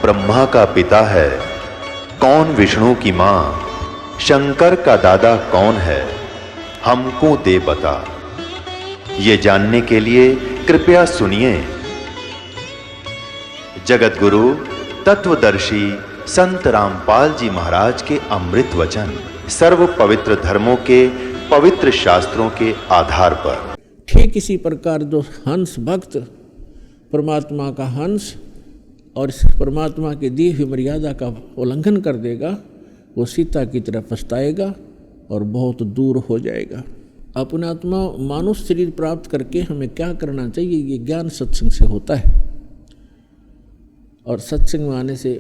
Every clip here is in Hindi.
ब्रह्मा का पिता है, कौन विष्णु की मां, शंकर का दादा कौन है, हमको दे बता। ये जानने के लिए कृपया सुनिए। जगत गुरु तत्वदर्शी संत रामपाल जी महाराज के अमृत वचन सर्व पवित्र धर्मों के पवित्र शास्त्रों के आधार पर। ठीक इसी प्रकार जो हंस भक्त परमात्मा का हंस और इस परमात्मा की दी हुई मर्यादा का उल्लंघन कर देगा, वो सीता की तरह पछताएगा और बहुत दूर हो जाएगा। अपना आत्मा मानव शरीर प्राप्त करके हमें क्या करना चाहिए, ये ज्ञान सत्संग से होता है। और सत्संग में आने से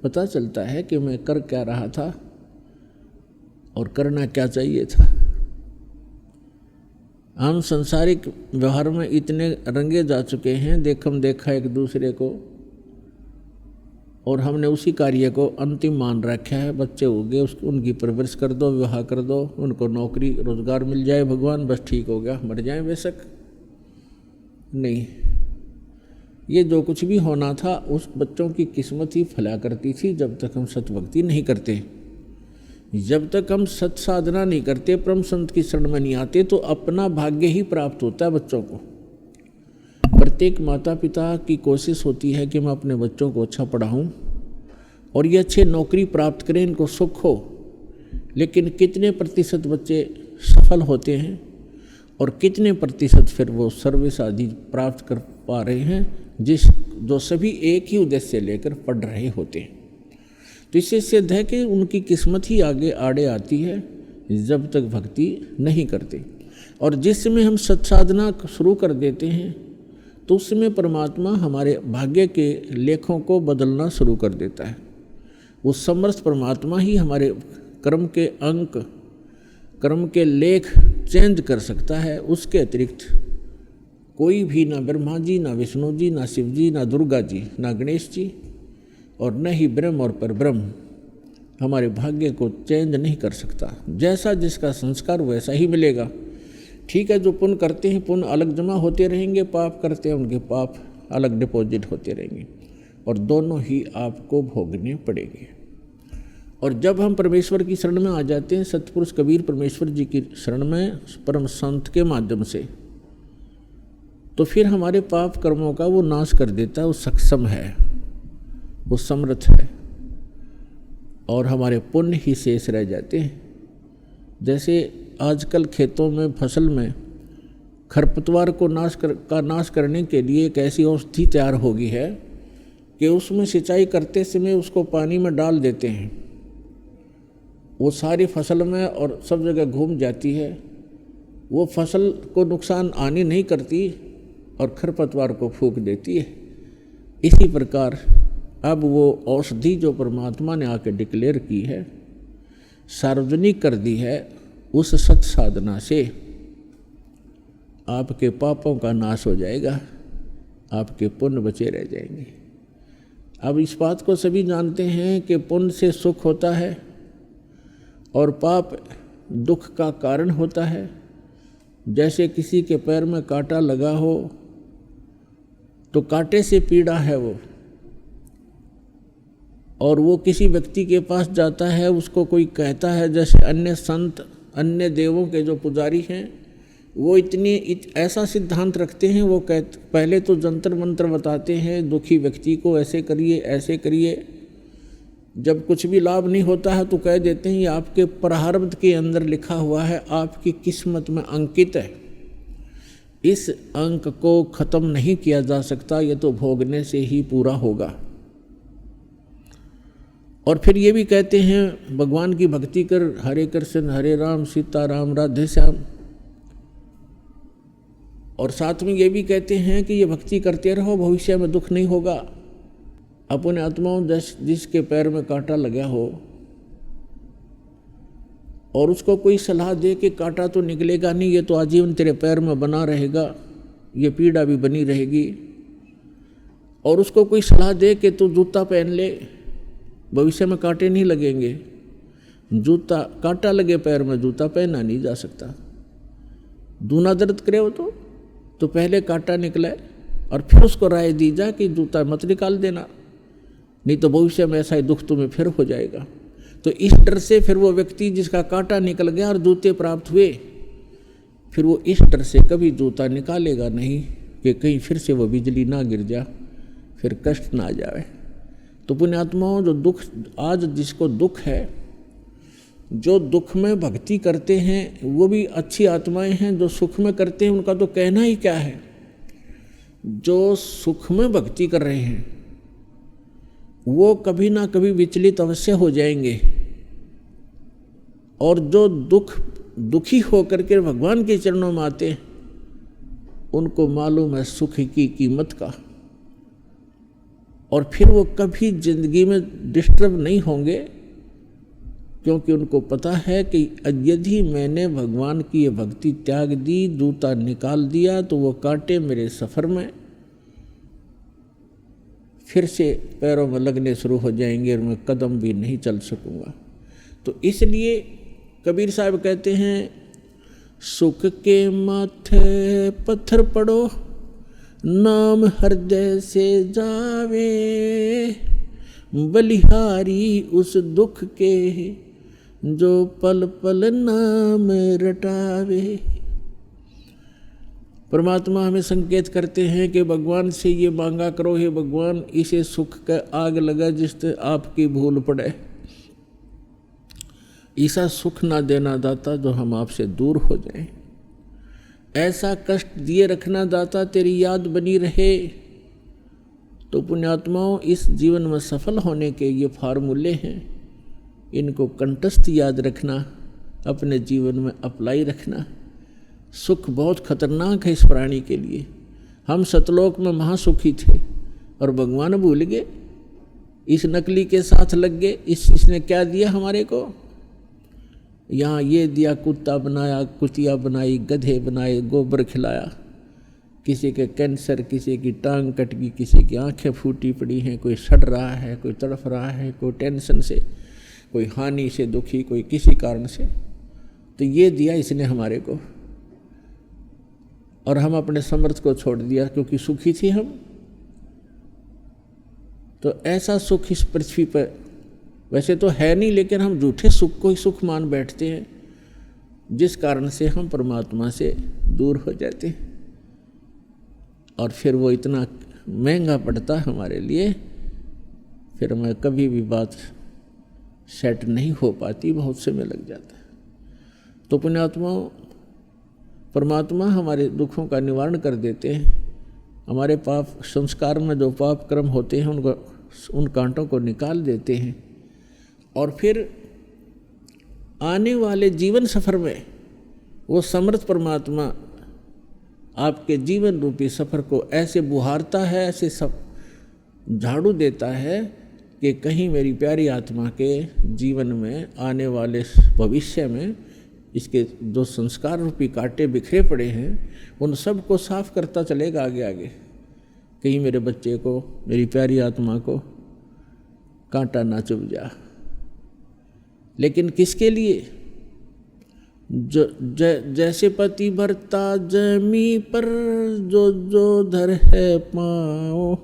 पता चलता है कि मैं कर क्या रहा था और करना क्या चाहिए था। हम सांसारिक व्यवहार में इतने रंगे जा चुके हैं, देखम देखा एक दूसरे को, और हमने उसी कार्य को अंतिम मान रखा है। बच्चे हो गए, उनकी परवरिश कर दो, विवाह कर दो, उनको नौकरी रोजगार मिल जाए, भगवान बस ठीक हो गया, मर जाए बेशक। नहीं, ये जो कुछ भी होना था उस बच्चों की किस्मत ही फला करती थी जब तक हम सतभक्ति नहीं करते। जब तक हम सत साधना नहीं करते, परम संत की शरण में नहीं आते, तो अपना भाग्य ही प्राप्त होता है बच्चों को। प्रत्येक माता पिता की कोशिश होती है कि मैं अपने बच्चों को अच्छा पढ़ाऊं और ये अच्छे नौकरी प्राप्त करें, इनको सुख हो। लेकिन कितने प्रतिशत बच्चे सफल होते हैं और कितने प्रतिशत फिर वो सर्विस आदि प्राप्त कर पा रहे हैं, जो सभी एक ही उद्देश्य लेकर पढ़ रहे होते हैं। तो इससे सिद्ध है कि उनकी किस्मत ही आगे आड़े आती है जब तक भक्ति नहीं करते। और जिस समय हम सत्साधना शुरू कर देते हैं तो उस समय परमात्मा हमारे भाग्य के लेखों को बदलना शुरू कर देता है। वो समर्थ परमात्मा ही हमारे कर्म के अंक, कर्म के लेख चेंज कर सकता है। उसके अतिरिक्त कोई भी, ना ब्रह्मा जी, ना विष्णु जी, ना शिव जी, ना दुर्गा जी, ना गणेश जी, और न ही ब्रह्म और परब्रह्म हमारे भाग्य को चेंज नहीं कर सकता। जैसा जिसका संस्कार वैसा ही मिलेगा। ठीक है, जो पुण्य करते हैं पुण्य अलग जमा होते रहेंगे, पाप करते हैं उनके पाप अलग डिपॉजिट होते रहेंगे, और दोनों ही आपको भोगने पड़ेंगे। और जब हम परमेश्वर की शरण में आ जाते हैं, सतपुरुष कबीर परमेश्वर जी की शरण में परम संत के माध्यम से, तो फिर हमारे पाप कर्मों का वो नाश कर देता है। वो सक्षम है, वो समर्थ है, और हमारे पुण्य ही शेष रह जाते हैं। जैसे आजकल खेतों में फसल में खरपतवार को नाश करने के लिए एक ऐसी औषधि तैयार हो गई है कि उसमें सिंचाई करते समय उसको पानी में डाल देते हैं, वो सारी फसल में और सब जगह घूम जाती है। वो फसल को नुकसान आनी नहीं करती और खरपतवार को फूंक देती है। इसी प्रकार अब वो औषधि जो परमात्मा ने आके डिक्लेयर की है, सार्वजनिक कर दी है, उस सत साधना से आपके पापों का नाश हो जाएगा, आपके पुण्य बचे रह जाएंगे। अब इस बात को सभी जानते हैं कि पुण्य से सुख होता है और पाप दुख का कारण होता है। जैसे किसी के पैर में कांटा लगा हो तो कांटे से पीड़ा है वो, और वो किसी व्यक्ति के पास जाता है, उसको कोई कहता है, जैसे अन्य संत अन्य देवों के जो पुजारी हैं वो ऐसा सिद्धांत रखते हैं, वो पहले तो जंतर मंत्र बताते हैं दुखी व्यक्ति को, ऐसे करिए ऐसे करिए। जब कुछ भी लाभ नहीं होता है तो कह देते हैं ये आपके प्रारब्ध के अंदर लिखा हुआ है, आपकी किस्मत में अंकित है, इस अंक को खत्म नहीं किया जा सकता, ये तो भोगने से ही पूरा होगा। और फिर ये भी कहते हैं भगवान की भक्ति कर, हरे कृष्ण हरे राम सीता राम राधे श्याम। और साथ में ये भी कहते हैं कि ये भक्ति करते रहो, भविष्य में दुख नहीं होगा। अपने आत्माओं जिसके पैर में कांटा लगा हो और उसको कोई सलाह दे कि कांटा तो निकलेगा नहीं, ये तो आजीवन तेरे पैर में बना रहेगा, ये पीड़ा भी बनी रहेगी, और उसको कोई सलाह दे कि तू जूता पहन ले, भविष्य में कांटे नहीं लगेंगे। जूता, कांटा लगे पैर में जूता पहना नहीं जा सकता। दूना दर्द करे हो तो पहले कांटा निकले और फिर उसको राय दी जाए कि जूता मत निकाल देना, नहीं तो भविष्य में ऐसा ही दुख तुम्हें फिर हो जाएगा। तो इस डर से फिर वो व्यक्ति जिसका कांटा निकल गया और जूते प्राप्त हुए, फिर वो इस डर से कभी जूता निकालेगा नहीं कि कहीं फिर से वो बिजली ना गिर जा, फिर कष्ट ना आ जाए। तो पुण्यात्माओं, जो दुख आज जिसको दुख है, जो दुख में भक्ति करते हैं वो भी अच्छी आत्माएं हैं, जो सुख में करते हैं उनका तो कहना ही क्या है। जो सुख में भक्ति कर रहे हैं वो कभी ना कभी विचलित अवश्य हो जाएंगे, और जो दुखी होकर के भगवान के चरणों में आते हैं उनको मालूम है सुख की कीमत का, और फिर वो कभी जिंदगी में डिस्टर्ब नहीं होंगे, क्योंकि उनको पता है कि यदि मैंने भगवान की ये भक्ति त्याग दी, जूता निकाल दिया, तो वो कांटे मेरे सफ़र में फिर से पैरों में लगने शुरू हो जाएंगे और मैं कदम भी नहीं चल सकूंगा। तो इसलिए कबीर साहब कहते हैं, सुख के माथे पत्थर पड़ो, नाम हृदय से जावे, बलिहारी उस दुख के जो पल पल नाम रटावे। परमात्मा हमें संकेत करते हैं कि भगवान से ये मांगा करो, हे भगवान इसे सुख का आग लगा जिससे आपकी भूल पड़े, ऐसा सुख ना देना दाता जो हम आपसे दूर हो जाएं, ऐसा कष्ट दिए रखना दाता तेरी याद बनी रहे। तो पुण्यात्माओं, इस जीवन में सफल होने के ये फार्मूले हैं, इनको कंठस्थ याद रखना, अपने जीवन में अप्लाई रखना। सुख बहुत खतरनाक है इस प्राणी के लिए। हम सतलोक में महासुखी थे और भगवान भूल गए, इस नकली के साथ लग गए। इसने क्या दिया हमारे को? यहाँ ये दिया, कुत्ता बनाया, कुतिया बनाई, गधे बनाए, गोबर खिलाया, किसी के कैंसर, किसी की टांग कट गई, किसी की आंखें फूटी पड़ी हैं, कोई सड़ रहा है, कोई तड़फ रहा है, कोई टेंशन से, कोई हानि से दुखी, कोई किसी कारण से। तो ये दिया इसने हमारे को, और हम अपने समर्थ को छोड़ दिया क्योंकि सुखी थी हम। तो ऐसा सुख इस पृथ्वी पर वैसे तो है नहीं, लेकिन हम झूठे सुख को ही सुख मान बैठते हैं, जिस कारण से हम परमात्मा से दूर हो जाते हैं, और फिर वो इतना महंगा पड़ता है हमारे लिए, फिर हमें कभी भी बात सेट नहीं हो पाती, बहुत समय लग जाता है। तो पुण्यात्माओं, परमात्मा हमारे दुखों का निवारण कर देते हैं। हमारे पाप संस्कार में जो पाप कर्म होते हैं उनको, उन कांटों को निकाल देते हैं, और फिर आने वाले जीवन सफ़र में वो समर्थ परमात्मा आपके जीवन रूपी सफ़र को ऐसे बुहारता है, ऐसे सब झाड़ू देता है कि कहीं मेरी प्यारी आत्मा के जीवन में आने वाले भविष्य में इसके जो संस्कार रूपी कांटे बिखरे पड़े हैं उन सब को साफ करता चलेगा आगे आगे। कहीं मेरे बच्चे को, मेरी प्यारी आत्मा को कांटा ना चुभ जा। लेकिन किसके लिए? जैसे पति भरता जमी पर जो जो धर है पाँव,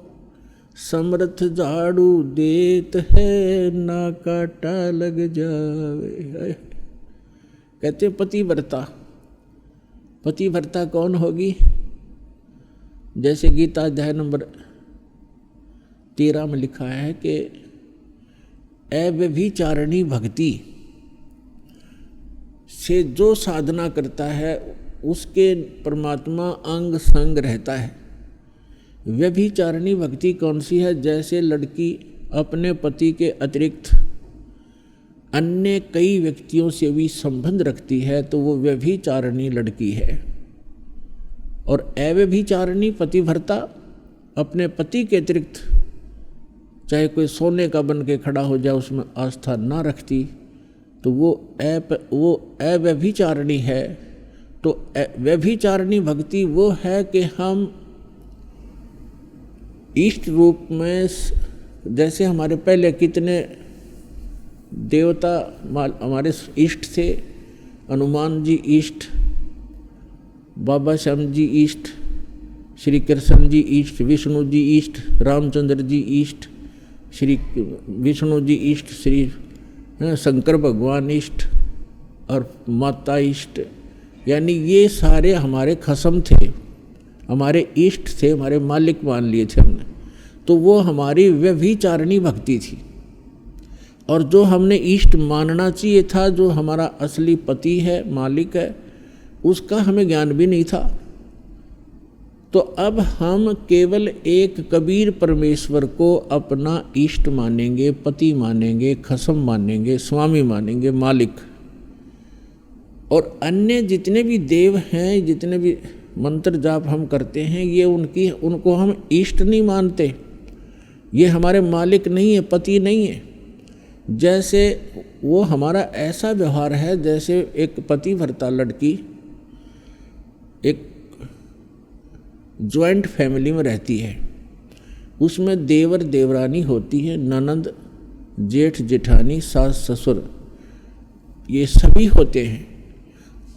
समर्थ झाड़ू देत है ना कांटा लग जावे। कहते पतिव्रता, पतिव्रता कौन होगी? जैसे गीता अध्याय नंबर 13 में लिखा है कि अव्यभिचारिणी भक्ति से जो साधना करता है उसके परमात्मा अंग संग रहता है। व्यभिचारिणी भक्ति कौन सी है? जैसे लड़की अपने पति के अतिरिक्त अन्य कई व्यक्तियों से भी संबंध रखती है तो वो व्यभिचारिणी लड़की है। और अव्यभिचारिणी पतिव्रता अपने पति के अतिरिक्त चाहे कोई सोने का बन के खड़ा हो जाए उसमें आस्था ना रखती तो वो अव्यभिचारिणी है। तो व्यभिचारिणी भक्ति वो है कि हम इष्ट रूप में, जैसे हमारे पहले कितने देवता हमारे इष्ट थे, हनुमान जी इष्ट, बाबा श्याम जी इष्ट, श्री कृष्ण जी इष्ट, विष्णु जी इष्ट, रामचंद्र जी इष्ट, श्री विष्णु जी इष्ट, श्री शंकर भगवान इष्ट और माता इष्ट, यानी ये सारे हमारे खसम थे, हमारे इष्ट थे, हमारे मालिक मान लिए थे हमने। तो वो हमारी व्यभिचारिणी भक्ति थी। और जो हमने इष्ट मानना चाहिए था, जो हमारा असली पति है, मालिक है, उसका हमें ज्ञान भी नहीं था। तो अब हम केवल एक कबीर परमेश्वर को अपना इष्ट मानेंगे, पति मानेंगे, खसम मानेंगे, स्वामी मानेंगे, मालिक। और अन्य जितने भी देव हैं, जितने भी मंत्र जाप हम करते हैं, ये उनको हम इष्ट नहीं मानते। ये हमारे मालिक नहीं है, पति नहीं है। जैसे वो हमारा ऐसा व्यवहार है जैसे एक पति भर्ता लड़की एक जॉइंट फैमिली में रहती है, उसमें देवर देवरानी होती है, ननंद जेठ जेठानी सास ससुर, ये सभी होते हैं।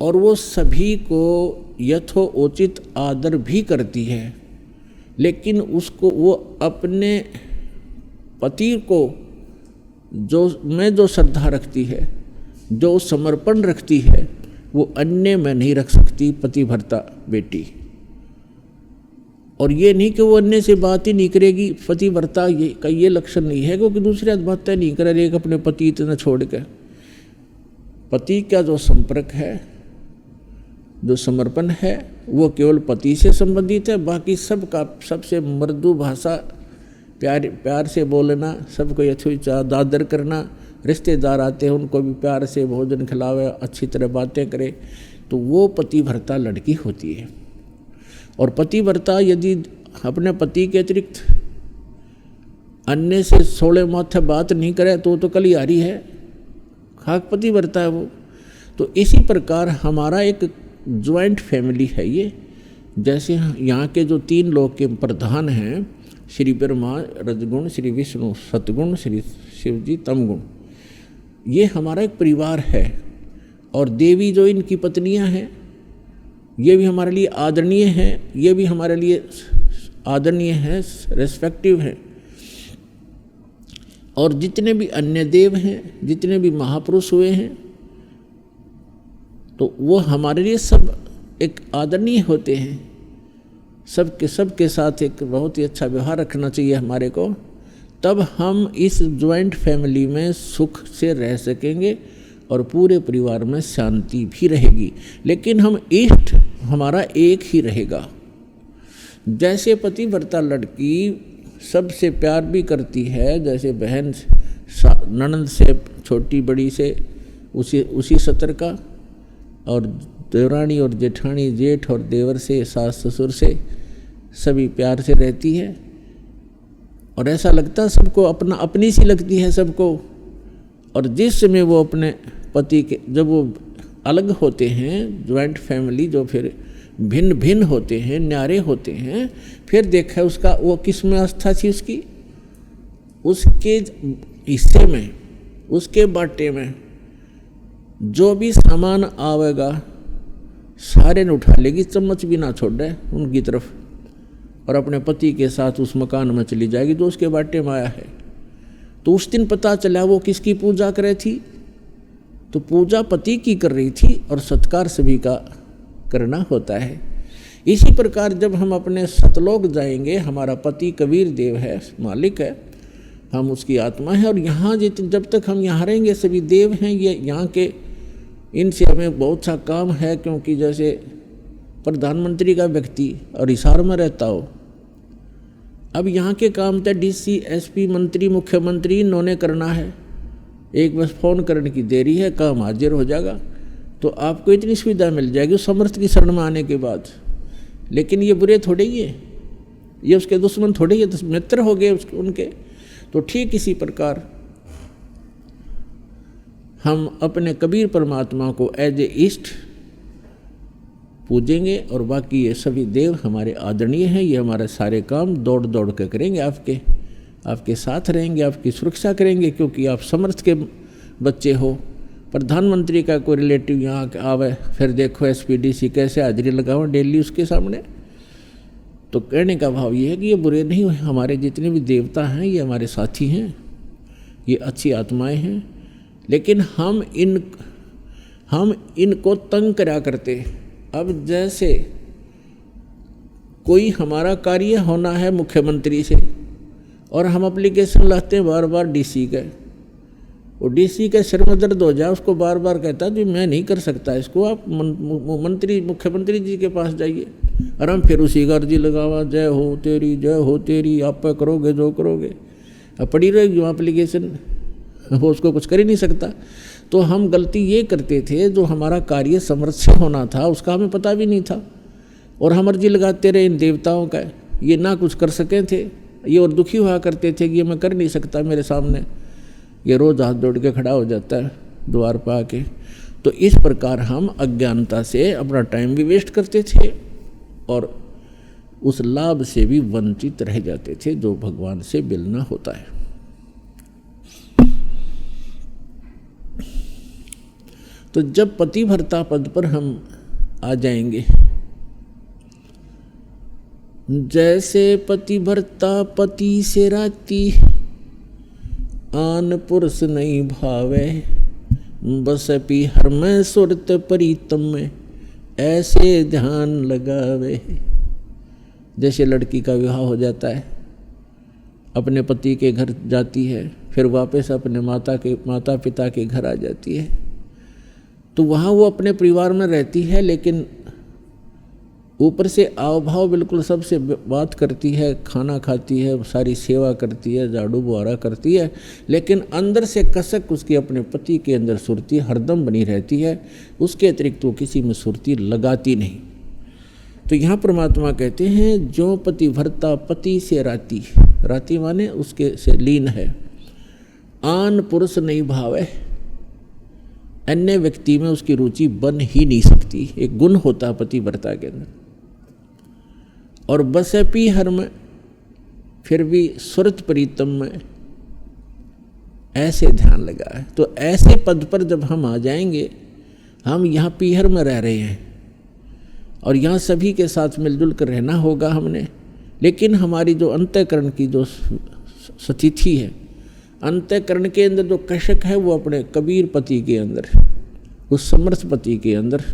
और वो सभी को यथोचित आदर भी करती है, लेकिन उसको वो अपने पति को जो श्रद्धा रखती है, जो समर्पण रखती है, वो अन्य में नहीं रख सकती पति भर्ता बेटी। और ये नहीं कि वो अन्य से बात ही नहीं करेगी, पति भर्ता का ये लक्षण नहीं है क्योंकि दूसरे बातें नहीं करे, एक अपने पति इतना छोड़ के। पति का जो संपर्क है, जो समर्पण है, वो केवल पति से संबंधित है। बाकी सबका सबसे मृदु भाषा, प्यार से बोलना, सबको यथोचित आदर करना, रिश्तेदार आते हैं उनको भी प्यार से भोजन खिलावे, अच्छी तरह बातें करे, तो वो पति भर्ता लड़की होती है। और पति भर्ता यदि अपने पति के अतिरिक्त अन्य से 16 माथे बात नहीं करे तो वो तो कलियारी है, खाक पति भर्ता है वो। तो इसी प्रकार हमारा एक ज्वाइंट फैमिली है ये। जैसे यहाँ के जो 3 लोक के प्रधान हैं, श्री ब्रह्मा रजगुण, श्री विष्णु सतगुण, श्री शिव जी तमगुण, ये हमारा एक परिवार है। और देवी जो इनकी पत्नियां हैं, ये भी हमारे लिए आदरणीय हैं, ये भी हमारे लिए आदरणीय हैं, रेस्पेक्टिव हैं। और जितने भी अन्य देव हैं, जितने भी महापुरुष हुए हैं, तो वो हमारे लिए सब एक आदरणीय होते हैं। सबके साथ एक बहुत ही अच्छा व्यवहार रखना चाहिए हमारे को, तब हम इस ज्वाइंट फैमिली में सुख से रह सकेंगे और पूरे परिवार में शांति भी रहेगी। लेकिन हम इष्ट हमारा एक ही रहेगा। जैसे पति भर्ता लड़की सबसे प्यार भी करती है, जैसे बहन ननंद से, छोटी बड़ी से उसी सतर का, और देवरानी और जेठानी, जेठ और देवर से, सास ससुर से सभी प्यार से रहती है। और ऐसा लगता है सबको अपनी सी लगती है सबको। और जिस समय वो अपने पति के, जब वो अलग होते हैं, ज्वाइंट फैमिली जो फिर भिन्न भिन्न होते हैं, न्यारे होते हैं, फिर देखा उसका वो किस में आस्था थी उसकी, उसके हिस्से में, उसके बाटे में जो भी सामान आवेगा सारे ने उठा लेगी, चम्मच भी ना छोड़ रहे उनकी तरफ, और अपने पति के साथ उस मकान में चली जाएगी जो उसके बाटे में आया है। तो उस दिन पता चला वो किसकी पूजा कर रही थी, तो पूजा पति की कर रही थी और सत्कार सभी का करना होता है। इसी प्रकार जब हम अपने सतलोक जाएंगे, हमारा पति कबीर देव है, मालिक है, हम उसकी आत्मा है। और यहाँ जब तक हम यहाँ रहेंगे सभी देव हैं, ये यहाँ के, इनसे हमें बहुत सा काम है। क्योंकि जैसे प्रधानमंत्री का व्यक्ति और हिसार में रहता हो, अब यहाँ के काम तो डीसी, एसपी, मंत्री, मुख्यमंत्री इन्होंने करना है। एक बस फ़ोन करने की देरी है, काम हाजिर हो जाएगा। तो आपको इतनी सुविधा मिल जाएगी उस समर्थ की शरण में आने के बाद। लेकिन ये बुरे थोड़े ही है, ये उसके दुश्मन थोड़े ही, मित्र हो गए उनके। तो ठीक इसी प्रकार हम अपने कबीर परमात्मा को एज ए इष्ट पूजेंगे, और बाकी ये सभी देव हमारे आदरणीय हैं। ये हमारे सारे काम दौड़ दौड़ कर करेंगे, आपके साथ रहेंगे, आपकी सुरक्षा करेंगे, क्योंकि आप समर्थ के बच्चे हो। प्रधानमंत्री का कोई रिलेटिव यहाँ आवे, फिर देखो एसपीडीसी कैसे हाजिरी लगाओ डेली उसके सामने। तो कहने का भाव ये है कि ये बुरे नहीं हुए, हमारे जितने भी देवता हैं ये हमारे साथी हैं, ये अच्छी आत्माएं हैं, लेकिन हम इनको तंग करा करते। अब जैसे कोई हमारा कार्य होना है मुख्यमंत्री से और हम एप्लीकेशन लाते हैं बार बार डीसी का, वो डीसी का सिर में दर्द हो जाए, उसको बार बार कहता है जी मैं नहीं कर सकता इसको, आप मुख्यमंत्री जी के पास जाइए, और हम फिर उसी का अर्जी लगावा, जय हो तेरी, आप पे करोगे जो करोगे, अब पड़ी रहेगी वहाँ एप्लीकेशन, वो उसको कुछ कर ही नहीं सकता। तो हम गलती ये करते थे, जो हमारा कार्य समर्थ से होना था उसका हमें पता भी नहीं था, और हम अर्जी लगाते रहे इन देवताओं का, ये ना कुछ कर सके थे, ये और दुखी हुआ करते थे कि ये मैं कर नहीं सकता, मेरे सामने ये रोज़ हाथ जोड़ के खड़ा हो जाता है द्वार पर आके। तो इस प्रकार हम अज्ञानता से अपना टाइम भी वेस्ट करते थे और उस लाभ से भी वंचित रह जाते थे जो भगवान से मिलना होता है। तो जब पतिव्रता पद पर हम आ जाएंगे, जैसे पतिव्रता पति से राती, आन पुरुष नहीं भावे, बस पी हर में सुरत प्रीतम में, ऐसे ध्यान लगावे। जैसे लड़की का विवाह हो जाता है, अपने पति के घर जाती है, फिर वापस अपने माता पिता के घर आ जाती है, तो वहाँ वो अपने परिवार में रहती है, लेकिन ऊपर से आव भाव बिल्कुल सबसे बात करती है, खाना खाती है, सारी सेवा करती है, झाड़ू बुहारा करती है, लेकिन अंदर से कसक उसकी अपने पति के अंदर सुरती हरदम बनी रहती है, उसके अतिरिक्त वो किसी में सुरती लगाती नहीं। तो यहाँ परमात्मा कहते हैं जो पतिव्रता पति से राती, राती माने उसके से लीन है, आन पुरुष नहीं भावे, अन्य व्यक्ति में उसकी रुचि बन ही नहीं सकती, एक गुण होता है पतिव्रता के अंदर। और बसे पी हर में, फिर भी सुरत प्रीतम में, ऐसे ध्यान लगा है। तो ऐसे पद पर जब हम आ जाएंगे, हम यहाँ पीहर में रह रहे हैं और यहाँ सभी के साथ मिलजुल कर रहना होगा हमने, लेकिन हमारी जो अंतःकरण की जो स्थिति है, अंतःकरण के अंदर जो कशक है वो अपने कबीर पति के अंदर, उस समर्थ पति के अंदर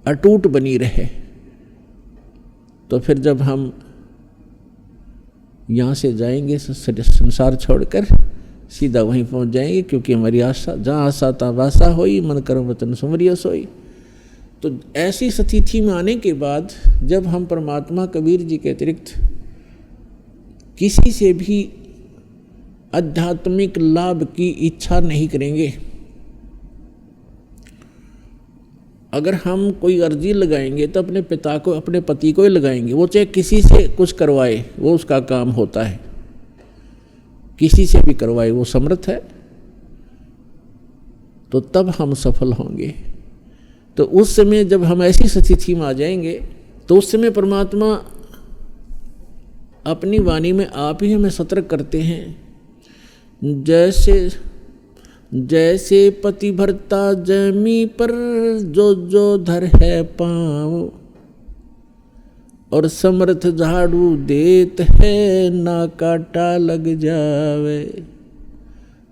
अटूट बनी रहे। तो फिर जब हम यहाँ से जाएंगे संसार छोड़कर, सीधा वहीं पहुँच जाएंगे, क्योंकि हमारी आशा जहाँ आशा ता वासा होई, मन कर्म वतन सुमरिया सोई। तो ऐसी स्थिति में आने के बाद जब हम परमात्मा कबीर जी के अतिरिक्त किसी से भी आध्यात्मिक लाभ की इच्छा नहीं करेंगे, अगर हम कोई अर्जी लगाएंगे तो अपने पिता को, अपने पति को ही लगाएंगे, वो चाहे किसी से कुछ करवाए, वो उसका काम होता है, किसी से भी करवाए, वो समर्थ है, तो तब हम सफल होंगे। तो उस समय जब हम ऐसी स्थिति में आ जाएंगे, तो उस समय परमात्मा अपनी वाणी में आप ही हमें सतर्क करते हैं, जैसे पतिव्रता जमी पर जो धर है पाँव, और समर्थ झाड़ू देत है ना काटा लग जावे।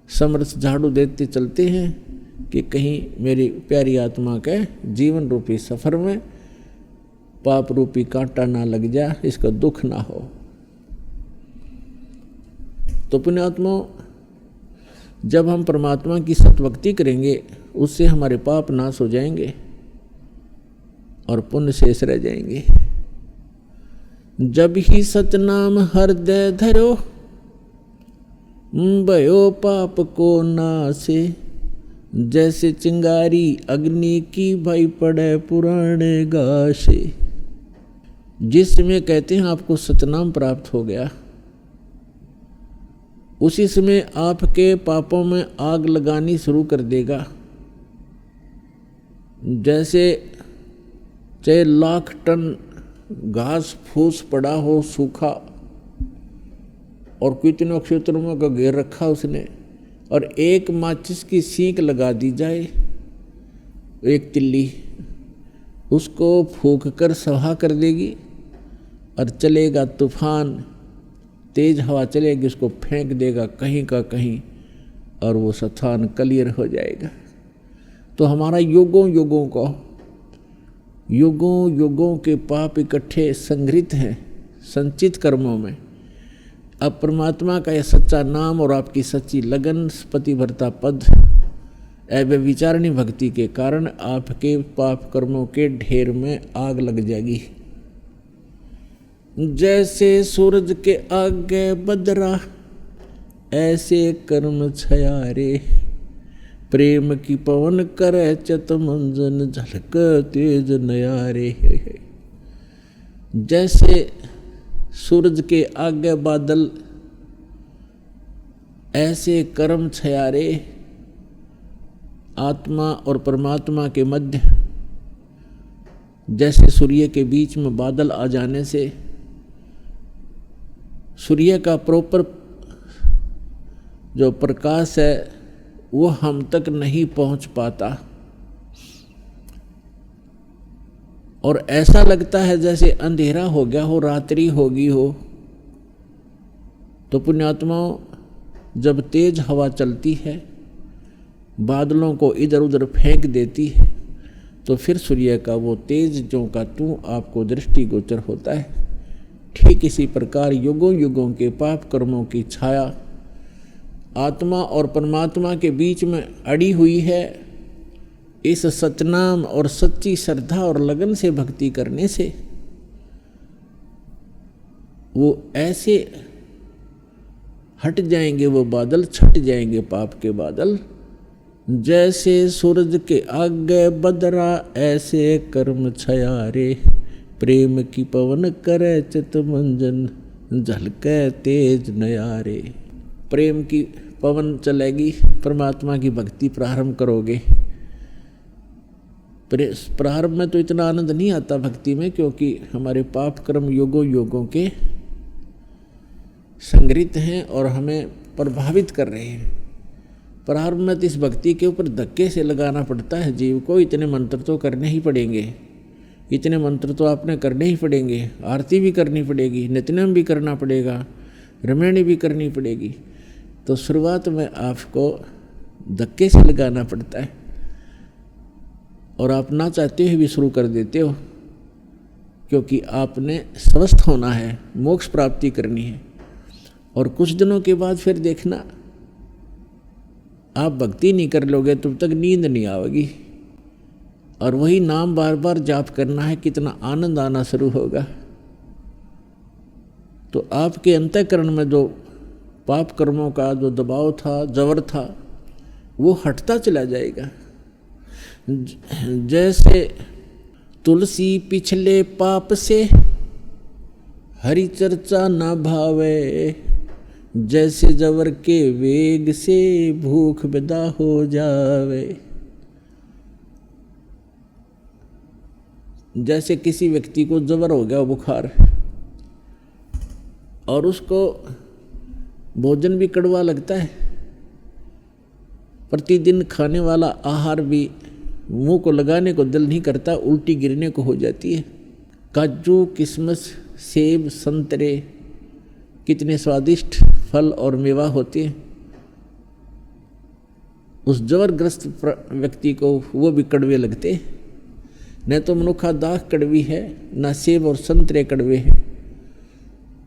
समर्थ झाड़ू देते चलते हैं कि कहीं मेरी प्यारी आत्मा के जीवन रूपी सफर में पाप रूपी कांटा ना लग जा, इसका दुख ना हो। तो पुण्यात्मा, जब हम परमात्मा की सतभक्ति करेंगे, उससे हमारे पाप नाश हो जाएंगे और पुण्य शेष रह जाएंगे। जब ही सतनाम हृदय धरो, भयो पाप को नासे, जैसे चिंगारी अग्नि की भई पड़े पुराने गाशे। जिसमें कहते हैं आपको सतनाम प्राप्त हो गया, उसी समय आपके पापों में आग लगानी शुरू कर देगा। जैसे चाहे लाख टन घास फूस पड़ा हो सूखा, और कितनों क्षेत्रों का घेर रखा उसने, और एक माचिस की सींक लगा दी जाए, एक तिल्ली, उसको फूंक कर सहा कर देगी। और चलेगा तूफान, तेज हवा चलेगी, उसको फेंक देगा कहीं का कहीं और वो स्थान क्लियर हो जाएगा। तो हमारा युगों युगों के पाप इकट्ठे संग्रहित हैं संचित कर्मों में। अब परमात्मा का यह सच्चा नाम और आपकी सच्ची लगन, पतिव्रता पद, अव्यभिचारिणी भक्ति के कारण आपके पाप कर्मों के ढेर में आग लग जाएगी। जैसे सूरज के आगे बदरा ऐसे कर्म छयारे, प्रेम की पवन करे चत मंजन झलक तेज नयारे। जैसे सूरज के आगे बादल ऐसे कर्म छयारे, आत्मा और परमात्मा के मध्य जैसे सूर्य के बीच में बादल आ जाने से सूर्य का प्रॉपर जो प्रकाश है वो हम तक नहीं पहुंच पाता और ऐसा लगता है जैसे अंधेरा हो गया हो, रात्रि होगी हो। तो पुण्यात्माओं, जब तेज हवा चलती है, बादलों को इधर उधर फेंक देती है, तो फिर सूर्य का वो तेज जो का त्यों आपको दृष्टिगोचर होता है। ठीक इसी प्रकार युगों युगों के पाप कर्मों की छाया आत्मा और परमात्मा के बीच में अड़ी हुई है। इस सतनाम और सच्ची श्रद्धा और लगन से भक्ति करने से वो ऐसे हट जाएंगे, वो बादल छट जाएंगे पाप के बादल। जैसे सूरज के आगे बदरा ऐसे कर्म छयारे, प्रेम की पवन करे चित मंजन झलके तेज नयारे। प्रेम की पवन चलेगी, परमात्मा की भक्ति प्रारंभ करोगे। प्रारंभ में तो इतना आनंद नहीं आता भक्ति में, क्योंकि हमारे पाप कर्म युगों युगों के संग्रहित हैं और हमें प्रभावित कर रहे हैं। प्रारंभ में तो इस भक्ति के ऊपर धक्के से लगाना पड़ता है जीव को। इतने मंत्र तो करने ही पड़ेंगे, इतने मंत्र तो आपने करने ही पड़ेंगे। आरती भी करनी पड़ेगी, नित्यनेम भी करना पड़ेगा, रमणी भी करनी पड़ेगी। तो शुरुआत में आपको धक्के से लगाना पड़ता है और आप ना चाहते हुए भी शुरू कर देते हो, क्योंकि आपने स्वस्थ होना है, मोक्ष प्राप्ति करनी है। और कुछ दिनों के बाद फिर देखना, आप भक्ति नहीं कर लोगे तब तक नींद नहीं आएगी और वही नाम बार बार जाप करना है, कितना आनंद आना शुरू होगा। तो आपके अंतःकरण में जो पाप कर्मों का जो दबाव था, जबर था, वो हटता चला जाएगा। जैसे तुलसी पिछले पाप से हरि चर्चा न भावे, जैसे जवर के वेग से भूख विदा हो जावे। जैसे किसी व्यक्ति को जबर हो गया, बुखार, और उसको भोजन भी कड़वा लगता है, प्रतिदिन खाने वाला आहार भी मुंह को लगाने को दिल नहीं करता, उल्टी गिरने को हो जाती है। काजू, किशमिश, सेब, संतरे कितने स्वादिष्ट फल और मेवा होते हैं। उस जबरग्रस्त व्यक्ति को वो भी कड़वे लगते हैं। न तो मनुखा दाख कड़वी है, न सेब और संतरे कड़वे हैं।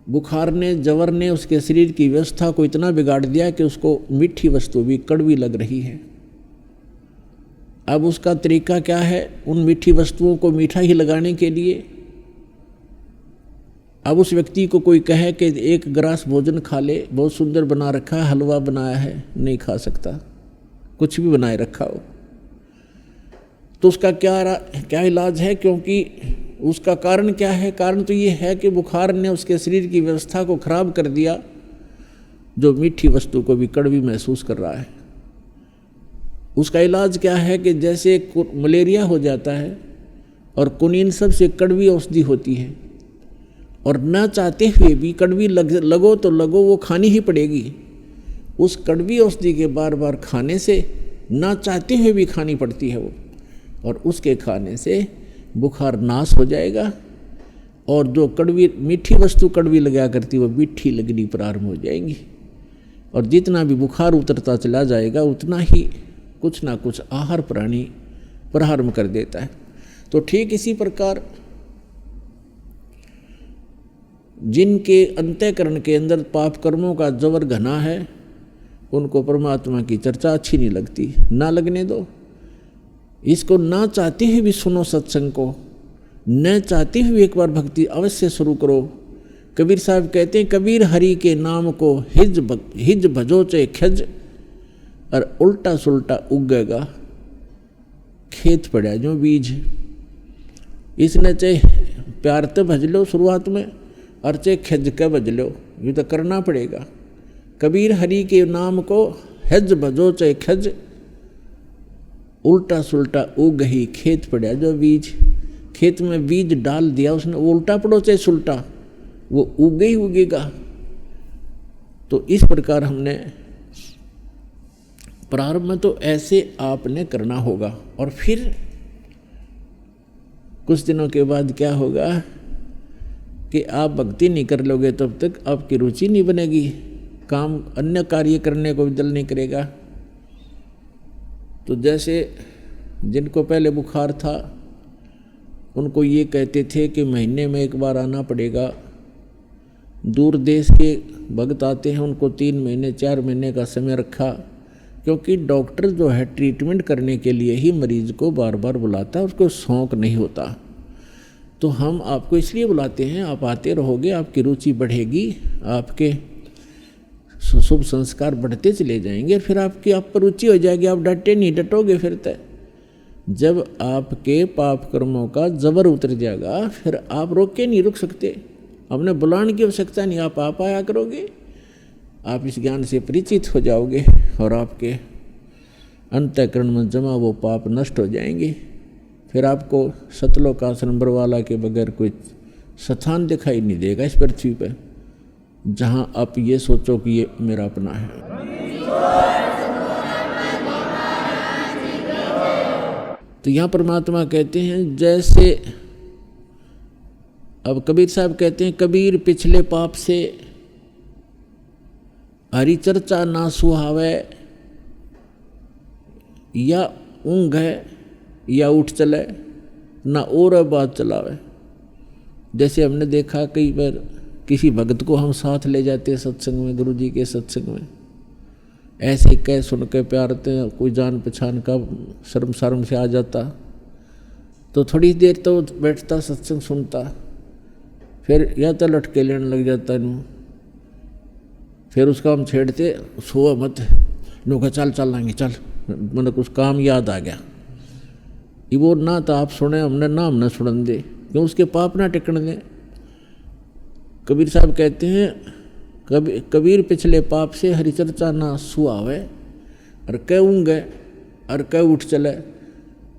बुखार ने, जवर ने उसके शरीर की व्यवस्था को इतना बिगाड़ दिया कि उसको मीठी वस्तु भी कड़वी लग रही है। अब उसका तरीका क्या है? उन मीठी वस्तुओं को मीठा ही लगाने के लिए अब उस व्यक्ति को कोई कहे कि एक गिलास भोजन खा ले, बहुत सुंदर बना रखा है, हलवा बनाया है, नहीं खा सकता, कुछ भी बनाए रखा हो। तो उसका क्या इलाज है? क्योंकि उसका कारण क्या है? कारण तो ये है कि बुखार ने उसके शरीर की व्यवस्था को खराब कर दिया, जो मीठी वस्तु को भी कड़वी महसूस कर रहा है। उसका इलाज क्या है कि जैसे मलेरिया हो जाता है और कुनीन सबसे कड़वी औषधि होती है, और न चाहते हुए भी कड़वी लगो तो लगो, वो खानी ही पड़ेगी। उस कड़वी औषधि के बार बार खाने से न चाहते हुए भी खानी पड़ती है वो, और उसके खाने से बुखार नाश हो जाएगा और जो कड़वी मीठी वस्तु कड़वी लगा करती वो मीठी लगनी प्रारंभ हो जाएंगी। और जितना भी बुखार उतरता चला जाएगा उतना ही कुछ ना कुछ आहार प्राणी प्रारंभ कर देता है। तो ठीक इसी प्रकार जिनके अंतःकरण के अंदर पाप कर्मों का जबर घना है उनको परमात्मा की चर्चा अच्छी नहीं लगती, ना लगने दो। इसको ना चाहते हुए भी सुनो सत्संग को, न चाहते हुए एक बार भक्ति अवश्य शुरू करो। कबीर साहब कहते हैं कबीर हरि के नाम को हिज भजो चे खज, और उल्टा सुल्टा उगेगा खेत पड़ा जो बीज। इसने चाहे प्यार तो भज लो शुरुआत में और चाहे खज के भज लो, ये तो करना पड़ेगा। कबीर हरि के नाम को हिज भजो चे खज, उल्टा सुल्टा उग ही खेत पड़ा जो बीज। खेत में बीज डाल दिया उसने, वो उल्टा पड़ो चाहे सुल्टा, वो उगे ही उगेगा। तो इस प्रकार हमने प्रारंभ में तो ऐसे आपने करना होगा, और फिर कुछ दिनों के बाद क्या होगा कि आप भक्ति नहीं कर लोगे तब तक आपकी रुचि नहीं बनेगी, काम अन्य कार्य करने को भी दिल नहीं करेगा। तो जैसे जिनको पहले बुखार था उनको ये कहते थे कि महीने में एक बार आना पड़ेगा। दूर देश के भक्त आते हैं, उनको 3 महीने 4 महीने का समय रखा, क्योंकि डॉक्टर जो है ट्रीटमेंट करने के लिए ही मरीज को बार बार बुलाता है, उसको शौक नहीं होता। तो हम आपको इसलिए बुलाते हैं, आप आते रहोगे, आपकी रुचि बढ़ेगी, आपके शुभ संस्कार बढ़ते चले जाएंगे, फिर आपकी आप पर रुचि हो जाएगी, आप डटे नहीं डटोगे फिर तय। जब आपके पाप कर्मों का जबर उतर जाएगा फिर आप रोक के नहीं रुक सकते, आपने बुलाने की आवश्यकता नहीं, आप आया करोगे। आप इस ज्ञान से परिचित हो जाओगे और आपके अंतःकरण में जमा वो पाप नष्ट हो जाएंगे। फिर आपको सतलोक आश्रम बरवाला के बगैर कोई स्थान दिखाई नहीं देगा इस पृथ्वी पर जहाँ आप ये सोचो कि ये मेरा अपना है। तो यहाँ परमात्मा कहते हैं जैसे, अब कबीर साहब कहते हैं कबीर पिछले पाप से हरि चर्चा ना सुहावे, या ऊँघ है या उठ चले, ना और बात चलावे। जैसे हमने देखा कई बार किसी भगत को हम साथ ले जाते सत्संग में, गुरु जी के सत्संग में, ऐसे कह सुन के प्यारते हैं, कोई जान पहचान का शर्म से आ जाता, तो थोड़ी देर तो बैठता सत्संग सुनता, फिर या तो लटके लेने लग जाता नू, फिर उसका हम छेड़ते सो मत नू का चल लाएंगे चल, मतलब कुछ काम याद आ गया। ये वो ना तो आप सुने हमने ना हमने सुन दे, क्यों उसके पाप ना टिकने दें। कबीर साहब कहते हैं कबीर पिछले पाप से हरि चर्चा ना सुहावे, और कह ऊँगे और कह उठ चले,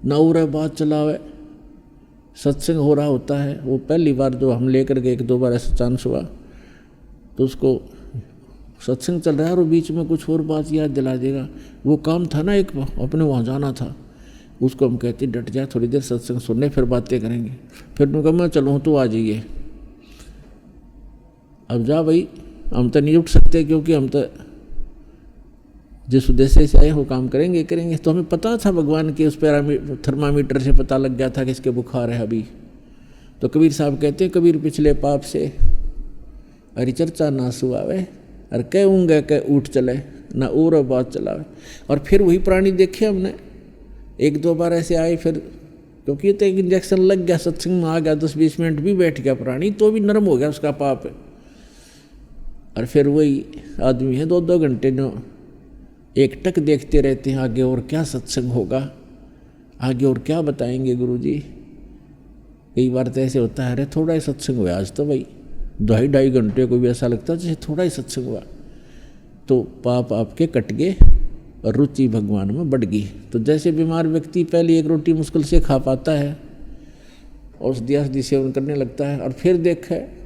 ना उरे बात चलावे। सत्संग हो रहा होता है, वो पहली बार जो हम लेकर गए 1-2 बार ऐसा चांस हुआ, तो उसको सत्संग चल रहा है और बीच में कुछ और बात याद दिला देगा, वो काम था ना एक अपने वहाँ जाना था, उसको हम कहते डट जा थोड़ी देर सत्संग सुनने फिर बातें करेंगे। फिर उनका मैं चलूँ तो आ जाइए, अब जा भाई, हम तो नहीं उठ सकते क्योंकि हम तो जिस उद्देश्य से आए हो काम करेंगे। तो हमें पता था भगवान के उस थर्मामीटर से पता लग गया था कि इसके बुखार है अभी। तो कबीर साहब कहते हैं कबीर पिछले पाप से हरि चर्चा ना सुहावे, और कह ऊँगे कह उठ चले, ना और बात चलावे। और फिर वही प्राणी देखे हमने 1-2 बार ऐसे आए, फिर क्योंकि ये तो एक इंजेक्शन लग गया, सत्संग में आ गया, 10-20 मिनट भी बैठ गया प्राणी, तो भी नरम हो गया उसका पाप। और फिर वही आदमी है 2-2 घंटे जो एक टक देखते रहते हैं आगे और क्या सत्संग होगा, आगे और क्या बताएंगे गुरुजी। कई बार तो ऐसे होता है, अरे थोड़ा ही सत्संग हुआ आज तो भाई, 2.5 घंटे को भी ऐसा लगता है जैसे थोड़ा ही सत्संग हुआ। तो पाप आपके कट गए और रुचि भगवान में बढ़ गई। तो जैसे बीमार व्यक्ति पहले एक रोटी मुश्किल से खा पाता है, औषधि सेवन करने लगता है, और फिर देखे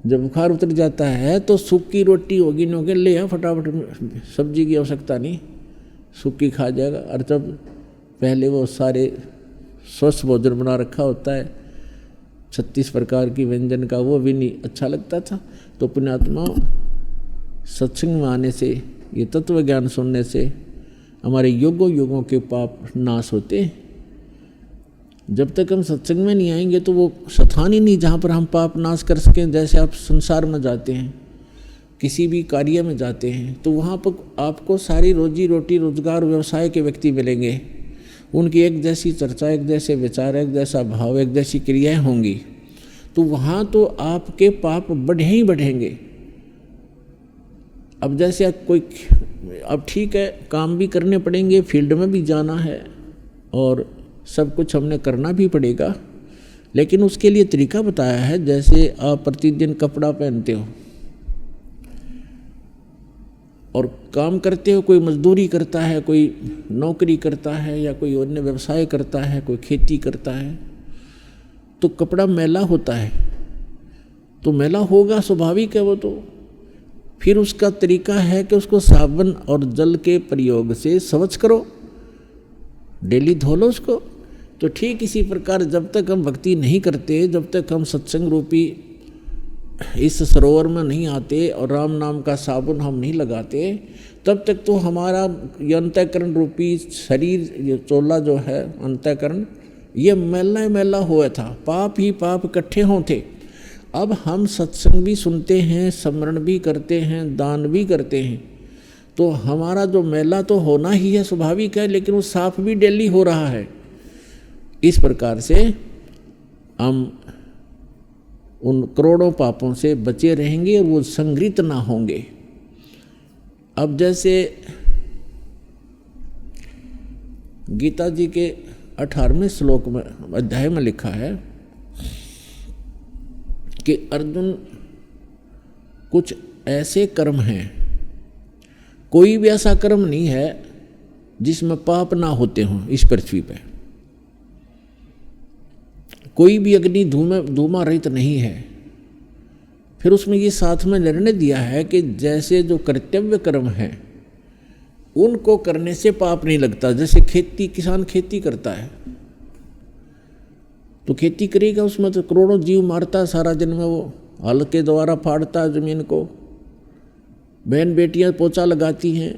जब बुखार उतर जाता है तो सूखी रोटी होगी नो के ले फटाफट, सब्जी की आवश्यकता नहीं, सूखी खा जाएगा। और जब पहले वो सारे स्वस्थ भोजन बना रखा होता है 36 प्रकार की व्यंजन का, वो भी नहीं अच्छा लगता था। तो पुण्यात्मा सत्संग में आने से, ये तत्व ज्ञान सुनने से हमारे युगों युगों के पाप नाश होते हैं। जब तक हम सत्संग में नहीं आएंगे तो वो स्थान ही नहीं जहाँ पर हम पाप नाश कर सकें। जैसे आप संसार में जाते हैं, किसी भी कार्य में जाते हैं, तो वहाँ पर आपको सारी रोजी रोटी रोजगार व्यवसाय के व्यक्ति मिलेंगे। उनकी एक जैसी चर्चा, एक जैसे विचार, एक जैसा भाव, एक जैसी क्रियाएं होंगी। तो वहाँ तो आपके पाप बढ़े ही बढ़ेंगे। अब जैसे कोई, अब ठीक है, काम भी करने पड़ेंगे, फील्ड में भी जाना है और सब कुछ हमने करना भी पड़ेगा, लेकिन उसके लिए तरीका बताया है। जैसे आप प्रतिदिन कपड़ा पहनते हो और काम करते हो, कोई मजदूरी करता है, कोई नौकरी करता है, या कोई अन्य व्यवसाय करता है, कोई खेती करता है, तो कपड़ा मैला होता है, तो मैला होगा, स्वाभाविक है वो। तो फिर उसका तरीका है कि उसको साबुन और जल के प्रयोग से स्वच्छ करो, डेली धो लो उसको। तो ठीक इसी प्रकार जब तक हम भक्ति नहीं करते, जब तक हम सत्संग रूपी इस सरोवर में नहीं आते और राम नाम का साबुन हम नहीं लगाते, तब तक तो हमारा ये अंतःकरण रूपी शरीर, ये चोला जो है अंतःकरण, ये मैला मैला हुआ था, पाप ही पाप इकट्ठे होते। अब हम सत्संग भी सुनते हैं, स्मरण भी करते हैं, दान भी करते हैं, तो हमारा जो मैला तो होना ही है, स्वाभाविक है, लेकिन वो साफ भी डेली हो रहा है। इस प्रकार से हम उन करोड़ों पापों से बचे रहेंगे और वो संग्रहित ना होंगे। अब जैसे गीता जी के 18वें श्लोक में, अध्याय में लिखा है कि अर्जुन, कुछ ऐसे कर्म हैं, कोई भी ऐसा कर्म नहीं है जिसमें पाप ना होते हों इस पृथ्वी पे। कोई भी अग्नि धूमा रहित नहीं है। फिर उसमें ये साथ में निर्णय दिया है कि जैसे जो कर्तव्य कर्म हैं उनको करने से पाप नहीं लगता। जैसे खेती, किसान खेती करता है तो खेती करेगा, उसमें तो करोड़ों जीव मारता है सारा दिन में, वो हल के द्वारा फाड़ता है जमीन को, बहन बेटियां पोछा लगाती हैं,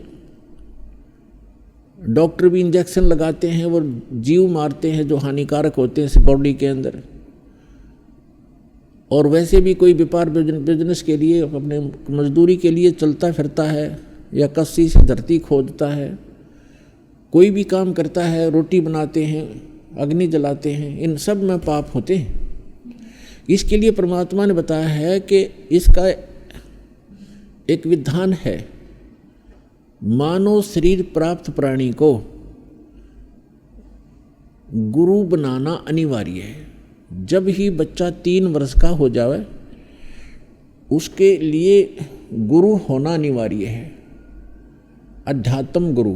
डॉक्टर भी इंजेक्शन लगाते हैं, वो जीव मारते हैं जो हानिकारक होते हैं बॉडी के अंदर। और वैसे भी कोई व्यापार बिजनेस के लिए, अपने मजदूरी के लिए चलता फिरता है, या कस्सी से धरती खोदता है, कोई भी काम करता है, रोटी बनाते हैं, अग्नि जलाते हैं, इन सब में पाप होते हैं। इसके लिए परमात्मा ने बताया है कि इसका एक विधान है, मानव शरीर प्राप्त प्राणी को गुरु बनाना अनिवार्य है। जब ही बच्चा 3 वर्ष का हो जाए उसके लिए गुरु होना अनिवार्य है, अध्यात्म गुरु।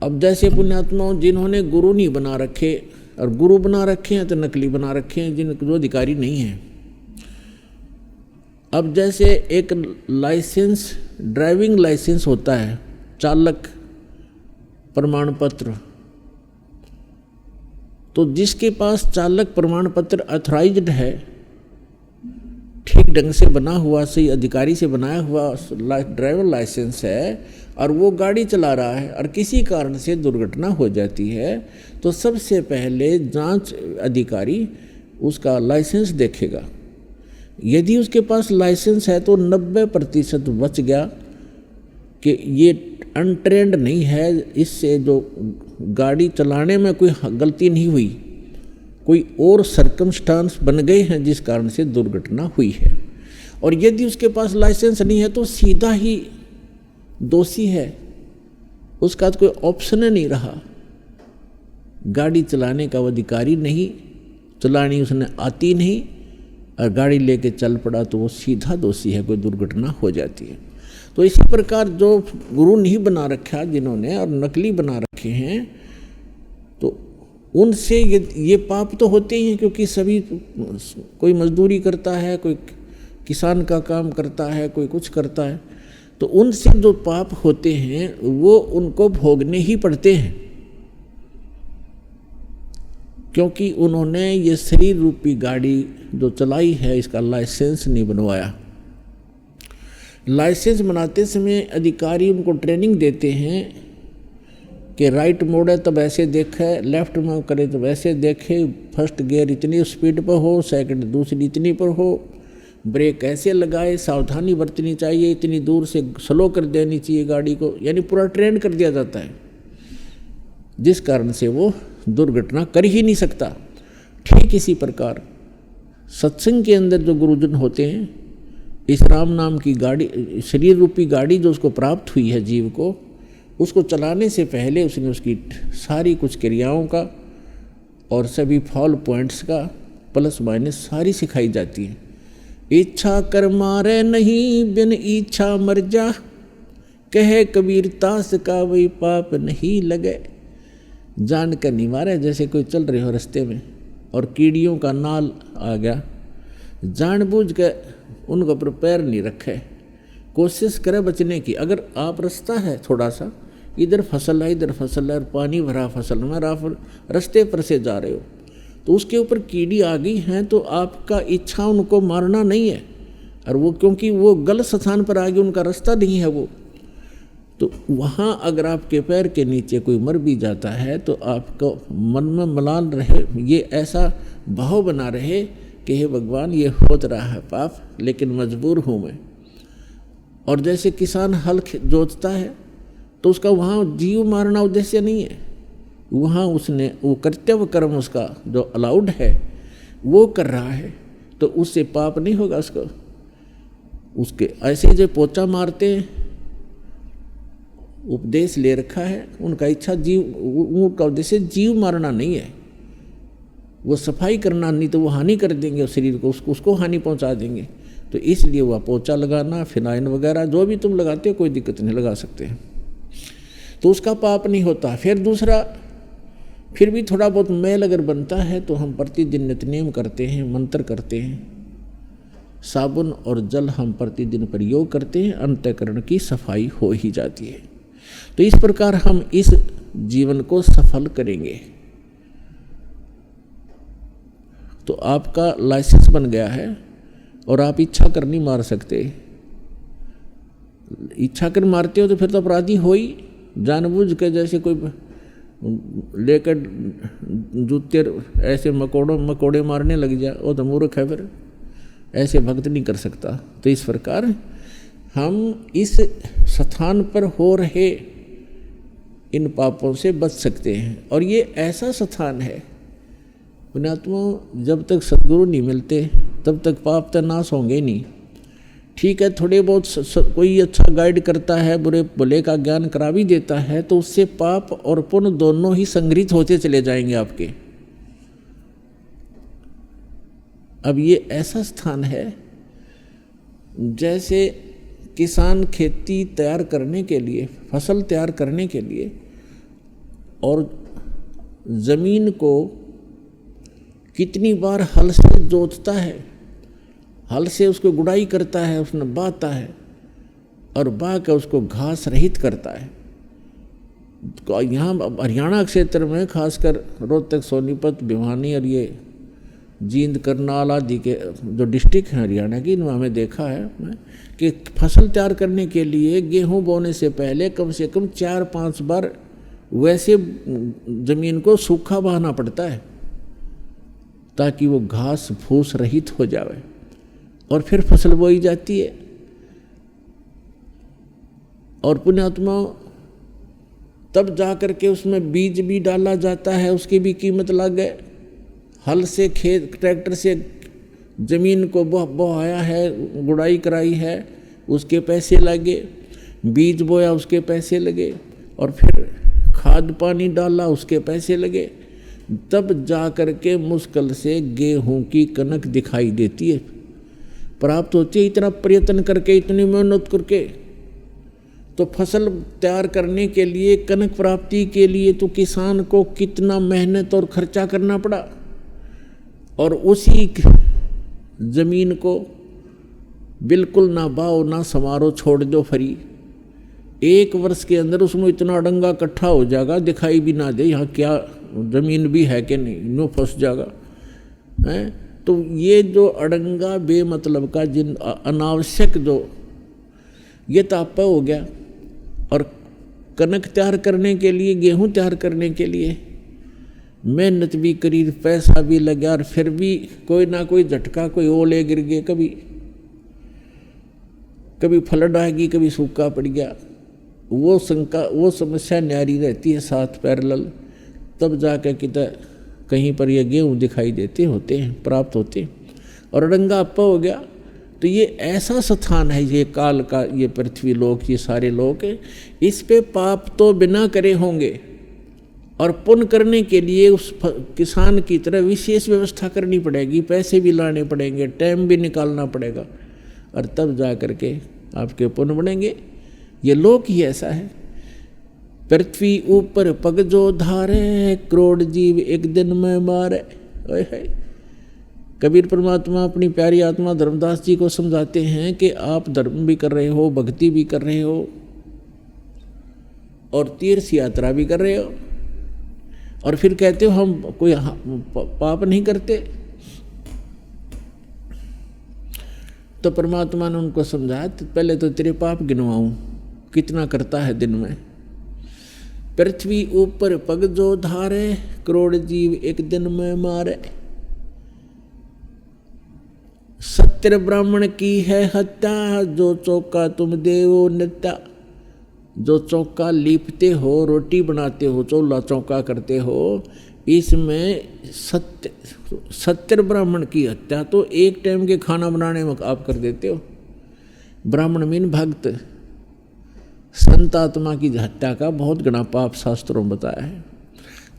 अब जैसे पुण्यात्माओं जिन्होंने गुरु नहीं बना रखे, और गुरु बना रखे हैं तो नकली बना रखे हैं, जिनको जो अधिकारी नहीं है। अब जैसे एक लाइसेंस, ड्राइविंग लाइसेंस होता है, चालक प्रमाण पत्र, तो जिसके पास चालक प्रमाण पत्र अथॉराइज्ड है, ठीक ढंग से बना हुआ, सही अधिकारी से बनाया हुआ ड्राइवर लाइसेंस है, और वो गाड़ी चला रहा है और किसी कारण से दुर्घटना हो जाती है, तो सबसे पहले जांच अधिकारी उसका लाइसेंस देखेगा। यदि उसके पास लाइसेंस है तो 90% बच गया कि ये अनट्रेंड नहीं है, इससे जो गाड़ी चलाने में कोई गलती नहीं हुई, कोई और सर्कमस्टांस बन गए हैं जिस कारण से दुर्घटना हुई है। और यदि उसके पास लाइसेंस नहीं है तो सीधा ही दोषी है, उसका तो कोई ऑप्शन नहीं रहा, गाड़ी चलाने का वो अधिकारी नहीं, चलानी उसने आती नहीं, और गाड़ी लेके चल पड़ा तो वो सीधा दोषी है, कोई दुर्घटना हो जाती है। तो इसी प्रकार जो गुरु नहीं बना रखा जिन्होंने, और नकली बना रखे हैं, तो उनसे ये पाप तो होते ही हैं, क्योंकि सभी, कोई मजदूरी करता है, कोई किसान का काम करता है, कोई कुछ करता है, तो उनसे जो पाप होते हैं वो उनको भोगने ही पड़ते हैं। क्योंकि उन्होंने ये शरीर रूपी गाड़ी जो चलाई है इसका लाइसेंस नहीं बनवाया। लाइसेंस बनाते समय अधिकारी उनको ट्रेनिंग देते हैं कि राइट मोड़े तब ऐसे देखे, लेफ्ट में करे तो वैसे देखे, फर्स्ट गियर इतनी स्पीड पर हो, सेकंड दूसरी इतनी पर हो, ब्रेक ऐसे लगाए, सावधानी बरतनी चाहिए, इतनी दूर से स्लो कर देनी चाहिए गाड़ी को, यानी पूरा ट्रेन कर दिया जाता है, जिस कारण से वो दुर्घटना कर ही नहीं सकता। ठीक इसी प्रकार सत्संग के अंदर जो गुरुजन होते हैं, इस राम नाम की गाड़ी, शरीर रूपी गाड़ी जो उसको प्राप्त हुई है जीव को, उसको चलाने से पहले उसने उसकी सारी कुछ क्रियाओं का और सभी फॉल पॉइंट्स का प्लस माइनस सारी सिखाई जाती है। इच्छा कर मारे नहीं बिन इच्छा मर जा, कहे कबीर तास का वही पाप नहीं लगे। जान कर नहीं मारे, जैसे कोई चल रहे हो रास्ते में और कीड़ियों का नाल आ गया, जानबूझ के उनके ऊपर पैर नहीं रखे, कोशिश करे बचने की। अगर आप रास्ता है थोड़ा सा, इधर फसल है इधर फसल है और पानी भरा फसल में, आप रास्ते पर से जा रहे हो तो उसके ऊपर कीड़ी आ गई हैं, तो आपका इच्छा उनको मारना नहीं है, और वो क्योंकि वो गलत स्थान पर आ गई, उनका रास्ता नहीं है वो, तो वहाँ अगर आपके पैर के नीचे कोई मर भी जाता है तो आपको मन में मलाल रहे, ये ऐसा भाव बना रहे कि हे भगवान ये होत रहा है पाप, लेकिन मजबूर हूँ मैं। और जैसे किसान हल जोतता है तो उसका वहाँ जीव मारना उद्देश्य नहीं है, वहाँ उसने वो कर्तव्य कर्म उसका जो अलाउड है वो कर रहा है, तो उससे पाप नहीं होगा उसको। उसके ऐसे जो पोचा मारते हैं, उपदेश ले रखा है, उनका इच्छा जीव, उनका उद्देश्य जीव मारना नहीं है, वो सफाई करना, नहीं तो वो हानि कर देंगे उस शरीर को, उसको हानि पहुंचा देंगे। तो इसलिए वह पोचा लगाना, फिनाइन वगैरह जो भी तुम लगाते हो कोई दिक्कत नहीं, लगा सकते हैं, तो उसका पाप नहीं होता। फिर दूसरा, फिर भी थोड़ा बहुत मैल अगर बनता है तो हम प्रतिदिन नित्यनेम करते हैं, मंत्र करते हैं, साबुन और जल हम प्रतिदिन प्रयोग करते हैं, अंतःकरण की सफाई हो ही जाती है। तो इस प्रकार हम इस जीवन को सफल करेंगे। तो आपका लाइसेंस बन गया है और आप इच्छा कर नहीं मार सकते। इच्छा कर मारते हो तो फिर तो अपराधी हो ही, जानबूझ के जैसे कोई लेकर जूते ऐसे मकोड़े मारने लग जाए, वो तो मूर्ख है, फिर ऐसे भक्त नहीं कर सकता। तो इस प्रकार हम इस स्थान पर हो रहे इन पापों से बच सकते हैं। और ये ऐसा स्थान है पुण्यात्मा, जब तक सद्गुरु नहीं मिलते तब तक पाप तो नाश होंगे नहीं। ठीक है, थोड़े बहुत कोई अच्छा गाइड करता है, बुरे भले का ज्ञान करा भी देता है, तो उससे पाप और पुण्य दोनों ही संग्रहित होते चले जाएंगे आपके। अब ये ऐसा स्थान है जैसे किसान खेती तैयार करने के लिए, फसल तैयार करने के लिए, और ज़मीन को कितनी बार हल से जोतता है, हल से उसको गुड़ाई करता है, उसमें बाता है और बा के उसको घास रहित करता है। तो यहाँ हरियाणा क्षेत्र में खासकर रोहतक, सोनीपत, भिवानी और ये जींद, करनाल आदि के जो डिस्ट्रिक्ट हैं हरियाणा की, इनमें हमें देखा है कि फसल तैयार करने के लिए गेहूँ बोने से पहले कम से कम 4-5 बार वैसे ज़मीन को सूखा बहाना पड़ता है ताकि वो घास फूस रहित हो जाए, और फिर फसल बोई जाती है। और पुण्यात्मा तब जा कर के उसमें बीज भी डाला जाता है, उसकी भी कीमत लग गए। हल से खेत, ट्रैक्टर से ज़मीन को बोहाया है, गुड़ाई कराई है, उसके पैसे लगे, बीज बोया उसके पैसे लगे, और फिर खाद पानी डाला उसके पैसे लगे, तब जा कर के मुश्किल से गेहूं की कनक दिखाई देती है, प्राप्त होती है। इतना प्रयत्न करके, इतनी मेहनत करके, तो फसल तैयार करने के लिए, कनक प्राप्ति के लिए तो किसान को कितना मेहनत और खर्चा करना पड़ा, और उसी ज़मीन को बिल्कुल ना बाओ ना समारो, छोड़ दो फ्री। 1 वर्ष के अंदर उसमें इतना अड़ंगा इकट्ठा हो जाएगा, दिखाई भी ना दे यहाँ क्या जमीन भी है कि नहीं, नो फंस जाएगा हैं। तो ये जो अड़ंगा बेमतलब का जिन अनावश्यक जो ये तापा हो गया। और कनक तैयार करने के लिए, गेहूं तैयार करने के लिए मेहनत भी करी, पैसा भी लगा, और फिर भी कोई ना कोई झटका, कोई ओले गिर गए, कभी फ्लड आएगी, कभी सूखा पड़ गया, वो शंका, वो समस्या न्यारी रहती है साथ पैरेलल। तब जाकर कितना कहीं पर ये गेहूँ दिखाई देते होते हैं, प्राप्त होते हैं। और अड़ंगा अप्पा हो गया। तो ये ऐसा स्थान है, ये काल का, ये पृथ्वी लोक, ये सारे लोक, इस पे पाप तो बिना करे होंगे, और पुण्य करने के लिए उस किसान की तरह विशेष व्यवस्था करनी पड़ेगी, पैसे भी लाने पड़ेंगे, टाइम भी निकालना पड़ेगा, और तब जा कर के आपके पुण्य बनेंगे। ये लोक ही ऐसा है। पृथ्वी ऊपर पग जो धारे, करोड़ जीव एक दिन में मारे। ओए है। कबीर परमात्मा अपनी प्यारी आत्मा धर्मदास जी को समझाते हैं कि आप धर्म भी कर रहे हो, भक्ति भी कर रहे हो, और तीर्थ यात्रा भी कर रहे हो, और फिर कहते हो हम कोई पाप नहीं करते। तो परमात्मा ने उनको समझाया, पहले तो तेरे पाप गिनवाऊं, कितना करता है दिन में। पृथ्वी ऊपर पग जो धारे, करोड़ जीव एक दिन में मारे। सत्य ब्राह्मण की है हत्या, जो चौका तुम देवो नित्या। जो चौका लीपते हो, रोटी बनाते हो, चूल्हा चौका करते हो, इसमें सत्य ब्राह्मण की हत्या तो एक टाइम के खाना बनाने में आप कर देते हो। ब्राह्मण मीन भक्त, संत आत्मा की हत्या का बहुत गणा पाप शास्त्रों में बताया है।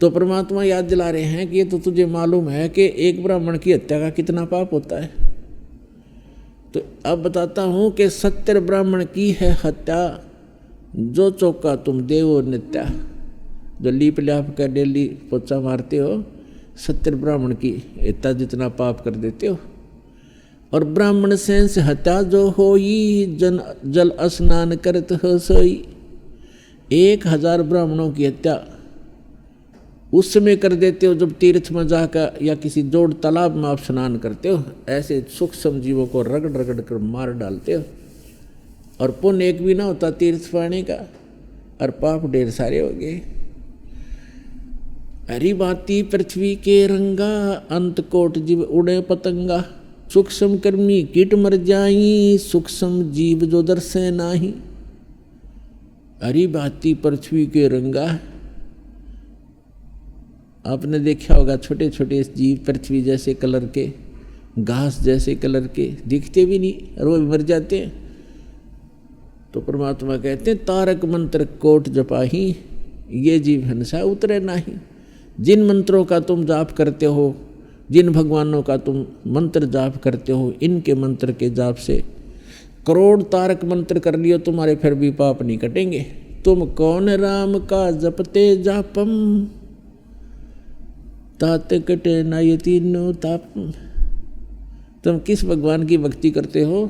तो परमात्मा याद दिला रहे हैं कि ये तो तुझे मालूम है कि एक ब्राह्मण की हत्या का कितना पाप होता है। तो अब बताता हूँ कि सत्य ब्राह्मण की है हत्या, जो चौका तुम देवो नित्या। जो लीप ल्याप कर डेली पोचा मारते हो, सत्य ब्राह्मण की इतना जितना पाप कर देते हो। और ब्राह्मण सेंस हत्या जो होई, जल स्नान करत हो सोई। 1000 ब्राह्मणों की हत्या उस समय कर देते हो जब तीर्थ में जाकर या किसी जोड़ तालाब में आप स्नान करते हो। ऐसे सूक्ष्म जीवों को रगड़ रगड़ कर मार डालते हो, और पुण्य एक भी ना होता तीर्थ पाने का, और पाप ढेर सारे हो गए। हरी भांति पृथ्वी के रंगा, अंत कोट जीव उड़े पतंगा। सूक्ष्म कर्मी कीट मर जाई, सूक्ष्म जीव जो दर्शे नाही। हरी भांति पृथ्वी के रंगा, आपने देखा होगा छोटे छोटे जीव पृथ्वी जैसे कलर के, घास जैसे कलर के, दिखते भी नहीं और वो भी मर जाते हैं। तो परमात्मा कहते हैं तारक मंत्र कोट जपाही, ये जीव हंसा उतरे नाही। जिन मंत्रों का तुम जाप करते हो, जिन भगवानों का तुम मंत्र जाप करते हो, इनके मंत्र के जाप से करोड़ तारक मंत्र कर लियो, तुम्हारे फिर भी पाप नहीं कटेंगे। तुम कौन राम का जपते जापम, तात कटे ना ये तीनों ताप। तुम किस भगवान की भक्ति करते हो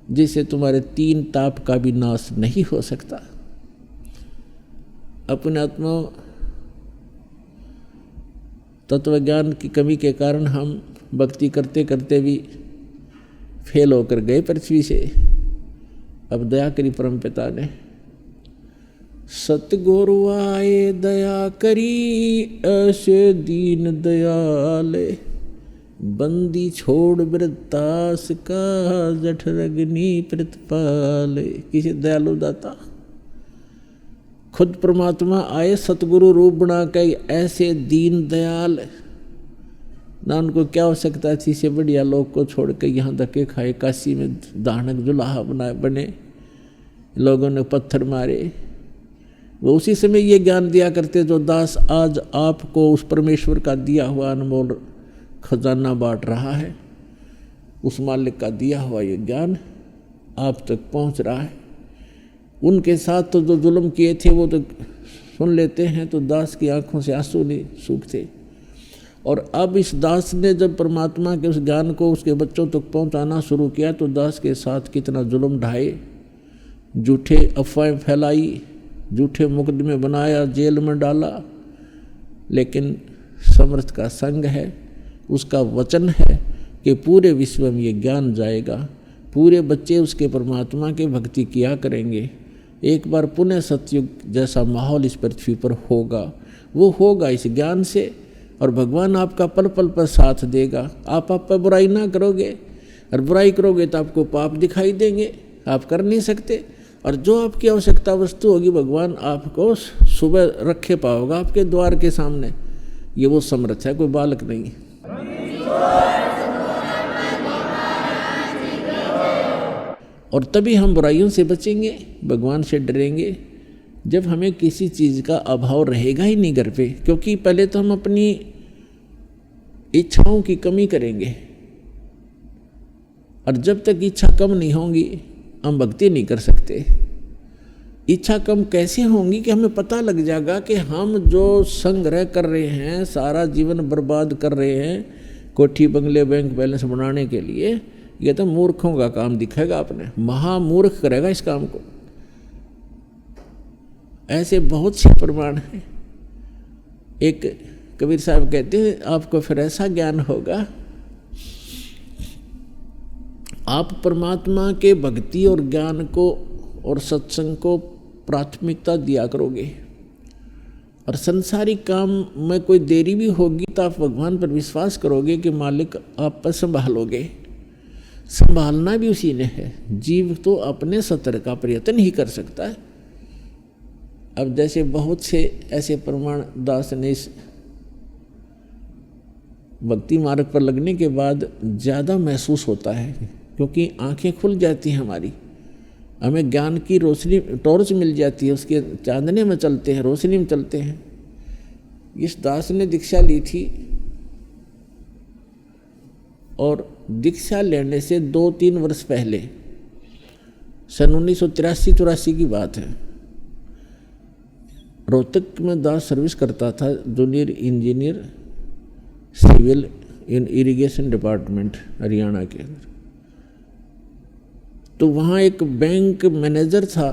जिससे तुम्हारे 3 ताप का भी नाश नहीं हो सकता। अपने आत्मा तत्वज्ञान की कमी के कारण हम भक्ति करते करते भी फेल होकर गए पृथ्वी से। अब दया करी परमपिता ने, सतगुरु आए दया करी, ऐसे दीन दयाले। बंदी छोड़ वृत्तास का, जठरग्नि प्रतिपाले। किसी दयालु दाता खुद परमात्मा आए सतगुरु रूप बना के, ऐसे दीन दयाल। ना उनको क्या हो सकता थी से बढ़िया लोग को छोड़ के यहाँ धक्के खाए, काशी में दानक जुलाहा बने, लोगों ने पत्थर मारे। वो उसी समय ये ज्ञान दिया करते जो दास आज आपको उस परमेश्वर का दिया हुआ अनमोल खजाना बांट रहा है। उस मालिक का दिया हुआ ये ज्ञान आप तक पहुंच रहा है। उनके साथ तो जो जुल्म किए थे वो तो सुन लेते हैं, तो दास की आंखों से आंसू नहीं सूखते। और अब इस दास ने जब परमात्मा के उस ज्ञान को उसके बच्चों तक पहुंचाना शुरू किया, तो दास के साथ कितना जुल्म ढाए, झूठे अफवाहें फैलाई, झूठे मुकदमे बनाया, जेल में डाला, लेकिन समर्थ का संग है, उसका वचन है कि पूरे विश्व में ये ज्ञान जाएगा, पूरे बच्चे उसके परमात्मा के भक्ति किया करेंगे। एक बार पुनः सतयुग जैसा माहौल इस पृथ्वी पर होगा, वो होगा इस ज्ञान से, और भगवान आपका पल पल पर साथ देगा। आप पर बुराई ना करोगे, और बुराई करोगे तो आपको पाप दिखाई देंगे, आप कर नहीं सकते। और जो आपकी आवश्यकता वस्तु होगी भगवान आपको सुबह रखे पाओगा आपके द्वार के सामने। ये वो समर्थ है, कोई बालक नहीं। और तभी हम बुराइयों से बचेंगे, भगवान से डरेंगे, जब हमें किसी चीज़ का अभाव रहेगा ही नहीं घर पे। क्योंकि पहले तो हम अपनी इच्छाओं की कमी करेंगे, और जब तक इच्छा कम नहीं होंगी हम भक्ति नहीं कर सकते। इच्छा कम कैसे होंगी कि हमें पता लग जाएगा कि हम जो संग्रह कर रहे हैं, सारा जीवन बर्बाद कर रहे हैं कोठी बंगले बैंक बैलेंस बनाने के लिए, ये तो मूर्खों का काम दिखेगा। आपने महामूर्ख करेगा इस काम को। ऐसे बहुत से प्रमाण हैं। एक कबीर साहब कहते हैं आपको फिर ऐसा ज्ञान होगा, आप परमात्मा के भक्ति और ज्ञान को और सत्संग को प्राथमिकता दिया करोगे, और संसारिक काम में कोई देरी भी होगी तो आप भगवान पर विश्वास करोगे कि मालिक आप पर संभालोगे। संभालना भी उसी ने है। जीव तो अपने सत्तर का प्रयत्न ही कर सकता है। अब जैसे बहुत से ऐसे प्रमाण दास ने इस भक्ति मार्ग पर लगने के बाद ज़्यादा महसूस होता है, क्योंकि आंखें खुल जाती हैं हमारी, हमें ज्ञान की रोशनी टॉर्च मिल जाती है, उसके चांदने में चलते हैं, रोशनी में चलते हैं। इस दास ने दीक्षा ली थी, और दीक्षा लेने से 2-3 वर्ष पहले, सन 1983-84 की बात है, रोहतक में दास सर्विस करता था, जूनियर इंजीनियर सिविल इन इरिगेशन डिपार्टमेंट हरियाणा के अंदर। तो वहाँ एक बैंक मैनेजर था।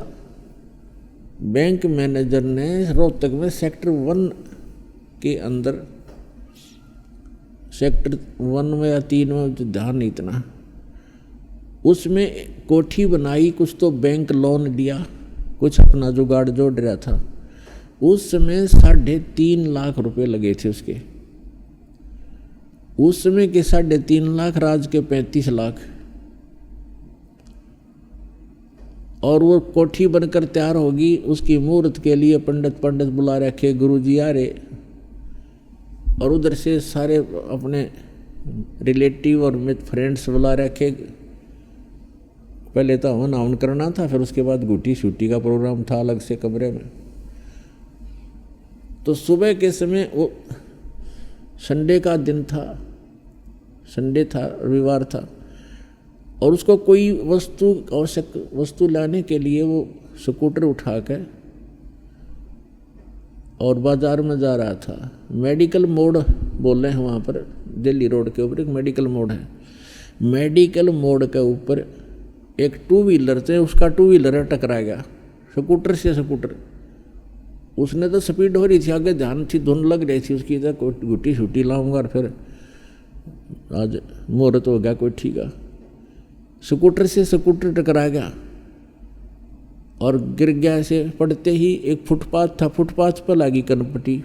बैंक मैनेजर ने रोहतक में सेक्टर 1 के अंदर, सेक्टर 1 में या 3 में ध्यान नहीं इतना, उसमें कोठी बनाई, कुछ तो बैंक लोन लिया, कुछ अपना जुगाड़ जोड़ रहा था। उस समय 3.5 लाख रुपए लगे थे उसके। उस समय के 3.5 लाख राज के 35 लाख। और वो कोठी बनकर तैयार होगी, उसकी मुहूर्त के लिए पंडित बुला रखे, गुरुजी आ रहे, और उधर से सारे अपने रिलेटिव और मित्र फ्रेंड्स बुला रखे। पहले तो हवन हवन करना था, फिर उसके बाद गुटी शूटी का प्रोग्राम था अलग से कमरे में। तो सुबह के समय वो संडे का दिन था, संडे था, रविवार था, और उसको कोई वस्तु आवश्यक वस्तु लाने के लिए वो स्कूटर उठा कर और बाज़ार में जा रहा था। मेडिकल मोड़ बोल रहे हैं वहाँ पर, दिल्ली रोड के ऊपर एक मेडिकल मोड़ है। मेडिकल मोड़ के ऊपर एक 2 व्हीलर से उसका 2 व्हीलर टकरा गया स्कूटर से स्कूटर। उसने तो स्पीड हो रही थी, आगे ध्यान थी, धुन लग रही थी उसकी, तो गुटी शूटी लाऊंगा और फिर आज मुहूर्त हो गया कोई ठीक है। स्कूटर से स्कूटर टकरा गया और गिर गया। ऐसे पड़ते ही एक फुटपाथ था, फुटपाथ पर लगी कनपटी,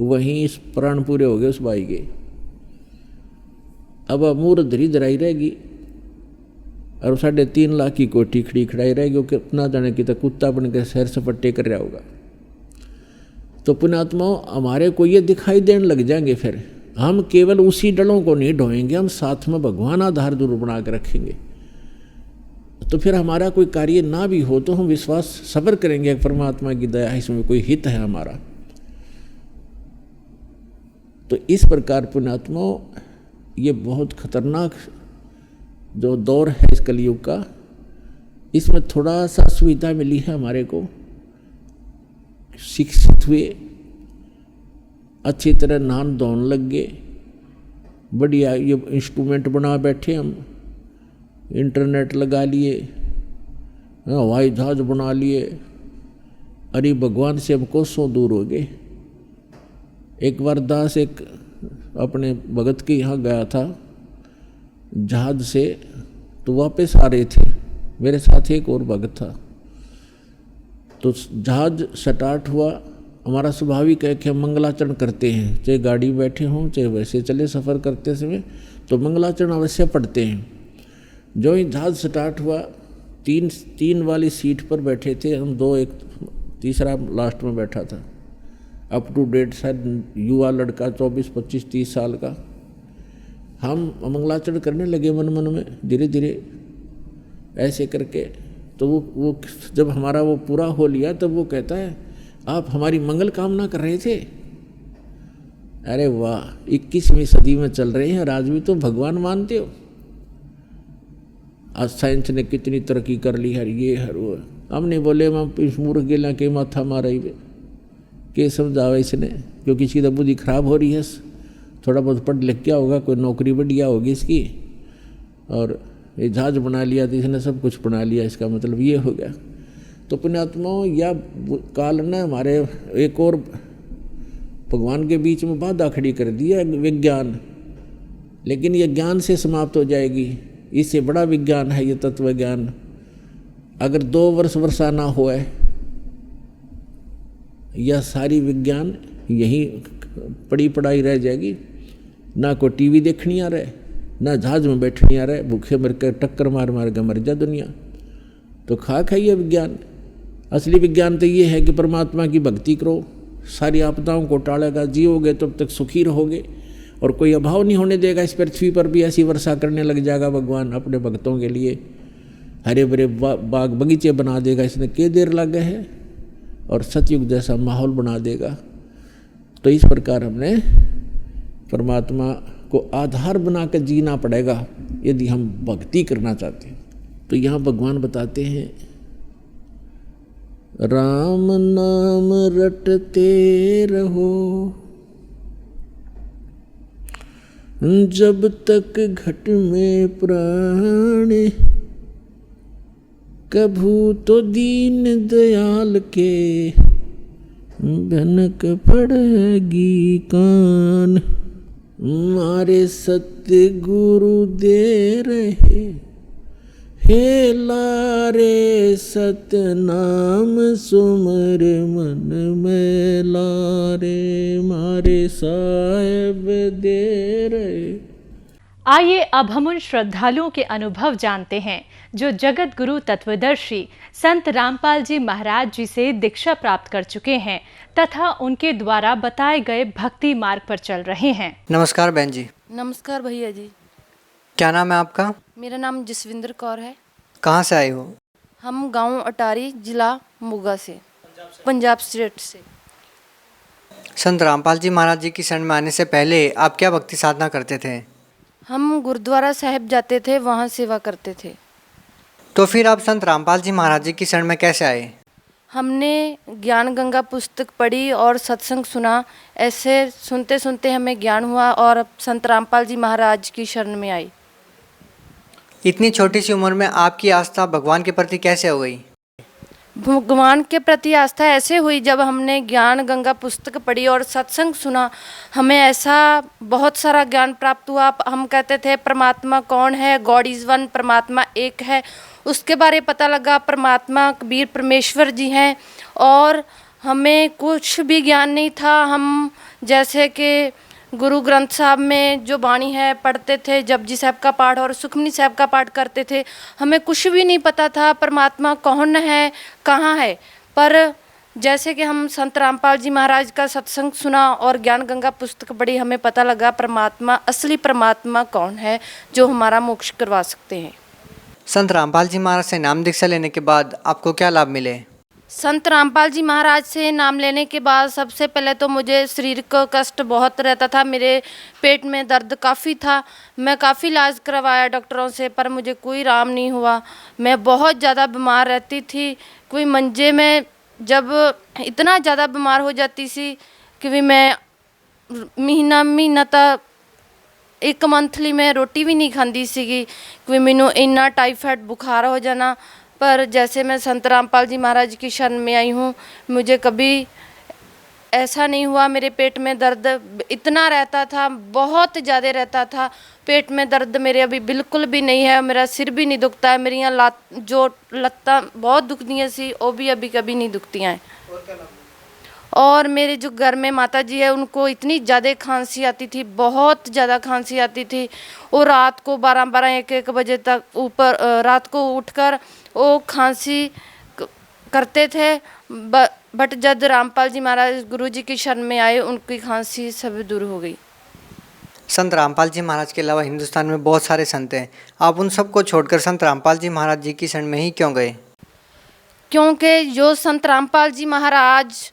वहीं इस प्राण पूरे हो गए उस भाई के। अब मुहूर्त धरी धराई रहेगी, और 3.5 लाख की कोठी खड़ी खड़ाई रहेगी, वो कितना जाने की तो कुत्ता बन के सैर सपट्टे कर रहा होगा। तो पुण्यात्माओं, हमारे को ये दिखाई देने लग जाएंगे, फिर हम केवल उसी डलों को नहीं ढोएंगे, हम साथ में भगवान आधार जरूर बना के रखेंगे। तो फिर हमारा कोई कार्य ना भी हो तो हम विश्वास सब्र करेंगे, परमात्मा की दया है, इसमें कोई हित है हमारा। तो इस प्रकार पुण्यात्माओं, ये बहुत खतरनाक जो दौर है इस कलयुग का, इसमें थोड़ा सा सुविधा मिली है हमारे को, शिक्षित हुए, अच्छी तरह नहान धोने लग गए, बढ़िया ये इंस्ट्रूमेंट बना बैठे हम, इंटरनेट लगा लिए, हवाई जहाज बना लिए, अरे भगवान से हम कोसों दूर हो गए। एक बार दास एक अपने भगत के यहाँ गया था जहाज से, तो वापस आ रहे थे, मेरे साथ एक और भगत था। तो जहाज स्टार्ट हुआ, हमारा स्वाभाविक है कि हम मंगलाचरण करते हैं, चाहे गाड़ी में बैठे हों चाहे वैसे चले सफ़र करते समय, तो मंगलाचरण अवश्य पढ़ते हैं। जो ही जहाज स्टार्ट हुआ, तीन वाली सीट पर बैठे थे हम, दो, एक तीसरा लास्ट में बैठा था, अप टू डेट शायद युवा लड़का 24, 25, 30 साल का। हम मंगलाचरण करने लगे मन मन में, धीरे धीरे ऐसे करके। तो वो जब हमारा वो पूरा हो लिया, तब वो कहता है, आप हमारी मंगल कामना कर रहे थे? अरे वाह, 21वीं सदी में चल रहे हैं और आज भी तो भगवान मानते हो। आज साइंस ने कितनी तरक्की कर ली है, ये है वो। हमने बोले हम इस मूर्ख गिला के माथा मारा ही के समझावा इसने, क्योंकि इसकी तो बुद्धि खराब हो रही है, थोड़ा बहुत पढ़ लिख क्या होगा, कोई नौकरी बढ़िया होगी इसकी, और ये जहाज बना लिया तो इसने सब कुछ बना लिया, इसका मतलब ये हो गया। तो पुण्यात्माओं, या काल ने हमारे एक और भगवान के बीच में बाधा खड़ी कर दी है, विज्ञान। लेकिन ये ज्ञान से समाप्त हो जाएगी, इससे बड़ा विज्ञान है ये तत्व ज्ञान। अगर 2 वर्ष वर्षा ना होए, यह सारी विज्ञान यहीं पड़ी पड़ाई रह जाएगी। ना कोई टीवी देखनी आ रहे, ना जहाज में बैठनी आ रहे, भूखे मर कर टक्कर मार मार के मर जा दुनिया। तो खाक है ये विज्ञान। असली विज्ञान तो ये है कि परमात्मा की भक्ति करो, सारी आपदाओं को टालेगा, जियोगे तब तक सुखी रहोगे, और कोई अभाव नहीं होने देगा। इस पृथ्वी पर भी ऐसी वर्षा करने लग जाएगा भगवान अपने भक्तों के लिए, हरे भरे बाग बगीचे बना देगा, इसने के देर लगे है, और सतयुग जैसा माहौल बना देगा। तो इस प्रकार हमने परमात्मा को आधार बना कर जीना पड़ेगा यदि हम भक्ति करना चाहते हैं। तो यहाँ भगवान बताते हैं, राम नाम रटते रहो जब तक घट में प्राण, कभू तो दीन दयाल के भनक पड़ेगी कान। मारे सत्य गुरु दे रहे, हे लारे सत्य नाम सुमर मन में लारे, मारे साहेब दे रहे। आइए अब हम उन श्रद्धालुओं के अनुभव जानते हैं जो जगत गुरु तत्वदर्शी संत रामपाल जी महाराज जी से दीक्षा प्राप्त कर चुके हैं तथा उनके द्वारा बताए गए भक्ति मार्ग पर चल रहे हैं। नमस्कार बहन जी। नमस्कार भैया जी। क्या नाम है आपका? मेरा नाम जसविंदर कौर है। कहाँ से आए हो? हम गांव अटारी, जिला मोगा से, पंजाब स्टेट से। संत रामपाल जी महाराज जी की शरण में आने से पहले आप क्या भक्ति साधना करते थे? हम गुरुद्वारा साहिब जाते थे, वहाँ सेवा करते थे। तो फिर आप संत रामपाल जी महाराज जी की शरण में कैसे आए? हमने ज्ञान गंगा पुस्तक पढ़ी और सत्संग सुना। ऐसे सुनते सुनते हमें ज्ञान हुआ और संत रामपाल जी महाराज की शरण में आई। इतनी छोटी सी उम्र में आपकी आस्था भगवान के प्रति कैसे हो गई? भगवान के प्रति आस्था ऐसे हुई जब हमने ज्ञान गंगा पुस्तक पढ़ी और सत्संग सुना। हमें ऐसा बहुत सारा ज्ञान प्राप्त हुआ। हम कहते थे परमात्मा कौन है, गॉड इज़ वन, परमात्मा एक है। उसके बारे पता लगा परमात्मा कबीर परमेश्वर जी हैं। और हमें कुछ भी ज्ञान नहीं था। हम जैसे कि गुरु ग्रंथ साहब में जो वाणी है पढ़ते थे, जपजी साहब का पाठ और सुखमनी साहब का पाठ करते थे। हमें कुछ भी नहीं पता था परमात्मा कौन है, कहाँ है। पर जैसे कि हम संत रामपाल जी महाराज का सत्संग सुना और ज्ञान गंगा पुस्तक पढ़ी, हमें पता लगा परमात्मा, असली परमात्मा कौन है जो हमारा मोक्ष करवा सकते हैं। संत रामपाल जी महाराज से नाम दीक्षा लेने के बाद आपको क्या लाभ मिले? संत रामपाल जी महाराज से नाम लेने के बाद सबसे पहले तो मुझे शरीर का कष्ट बहुत रहता था। मेरे पेट में दर्द काफ़ी था। मैं काफ़ी इलाज करवाया डॉक्टरों से, पर मुझे कोई आराम नहीं हुआ। मैं बहुत ज़्यादा बीमार रहती थी। कोई मंजे में जब इतना ज़्यादा बीमार हो जाती थी कि मैं महीना तक एक मंथली में रोटी भी नहीं खाती सी कि मैनू इन्ना टाइफाइड बुखार हो जाना। पर जैसे मैं संत रामपाल जी महाराज की शरण में आई हूँ, मुझे कभी ऐसा नहीं हुआ। मेरे पेट में दर्द इतना रहता था, बहुत ज़्यादा रहता था। पेट में दर्द मेरे अभी बिल्कुल भी नहीं है। मेरा सिर भी नहीं दुखता है। मेरी जो लत्तां बहुत दुखदियाँ सी वो भी अभी कभी नहीं दुखती हैं। और मेरे जो घर में माता जी है उनको इतनी ज़्यादा खांसी आती थी, बहुत ज़्यादा खांसी आती थी। वो रात को 12-12 1-1 बजे तक ऊपर रात को उठकर वो खांसी करते थे। बट जब रामपाल जी महाराज गुरु जी की शरण में आए उनकी खांसी सब दूर हो गई। संत रामपाल जी महाराज के अलावा हिंदुस्तान में बहुत सारे संत हैं, आप उन सबको छोड़कर संत रामपाल जी महाराज जी की शरण में ही क्यों गए? क्योंकि जो संत रामपाल जी महाराज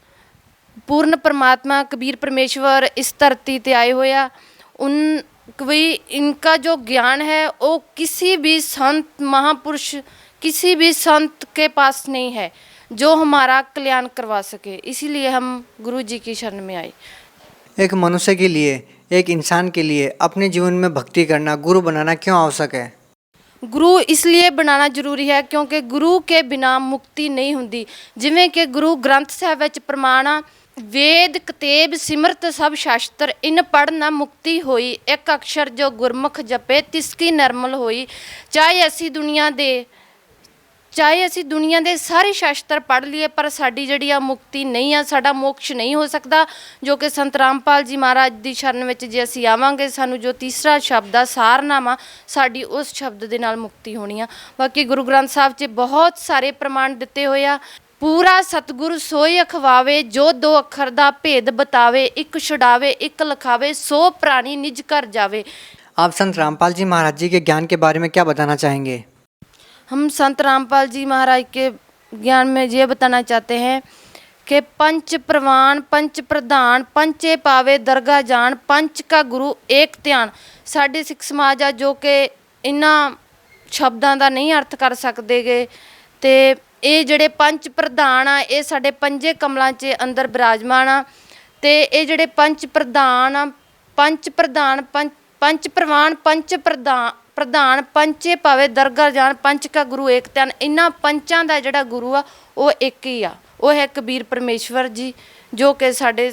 पूर्ण परमात्मा कबीर परमेश्वर इस धरती ते आए होया, उन कोई इनका जो ज्ञान है वो किसी भी संत महापुरुष किसी भी संत के पास नहीं है जो हमारा कल्याण करवा सके। इसीलिए हम गुरु जी की शरण में आए। एक मनुष्य के लिए, एक इंसान के लिए अपने जीवन में भक्ति करना, गुरु बनाना क्यों आवश्यक है? गुरु इसलिए बनाना जरूरी है क्योंकि गुरु के बिना मुक्ति नहीं होती। जिवें कि गुरु ग्रंथ साहिब विच प्रमाण आ, वेद कतेब सिमरत सब शास्त्र इन पढ़ न मुक्ति होई, एक अक्षर जो गुरमुख जपे तिसकी निर्मल होई। चाहे असी दुनिया दे सारे शास्त्र पढ़ लिए पर साडी जिहड़ी मुक्ति नहीं आ, साडा मोक्ष नहीं हो सकता। जो कि संत रामपाल जी महाराज दी शरण विच जे असी आवांगे सानू जो तीसरा शब्द आ सारनामा, साडी उस शब्द दे नाल मुक्ति होनी आ। बाकी गुरु ग्रंथ साहिब 'च बहुत सारे प्रमाण दिते होए आ। पूरा सतगुरु सोई अखवावे, जो दो अखर दा भेद बतावे, एक छुड़ावे एक लिखावे, सो प्राणी निज कर जावे। आप संत रामपाल जी महाराज जी के ज्ञान के बारे में क्या बताना चाहेंगे? हम संत रामपाल जी महाराज के ज्ञान में ये बताना चाहते हैं कि पंच प्रवान पंच प्रधान पंचे पावे दरगाह जान, पंच का गुरु एक ध्यान। साडे सिख समाज आ जो कि इन्हां शब्दां दा नहीं अर्थ कर सकदे गे ते ये जिहड़े पंच प्रधान आ ये साडे पंजे कमलां 'च अंदर विराजमान आ ते ये जिहड़े पंच प्रधान आ, पंच प्रधान पंच प्रवान पंच प्रधान पंचे पावे दरगाह जान, पंच का गुरु एक ध्यान। इन्हां पंचां दा जिहड़ा गुरु आ वो एक ही आ, वो है कबीर परमेश्वर जी जो कि साडे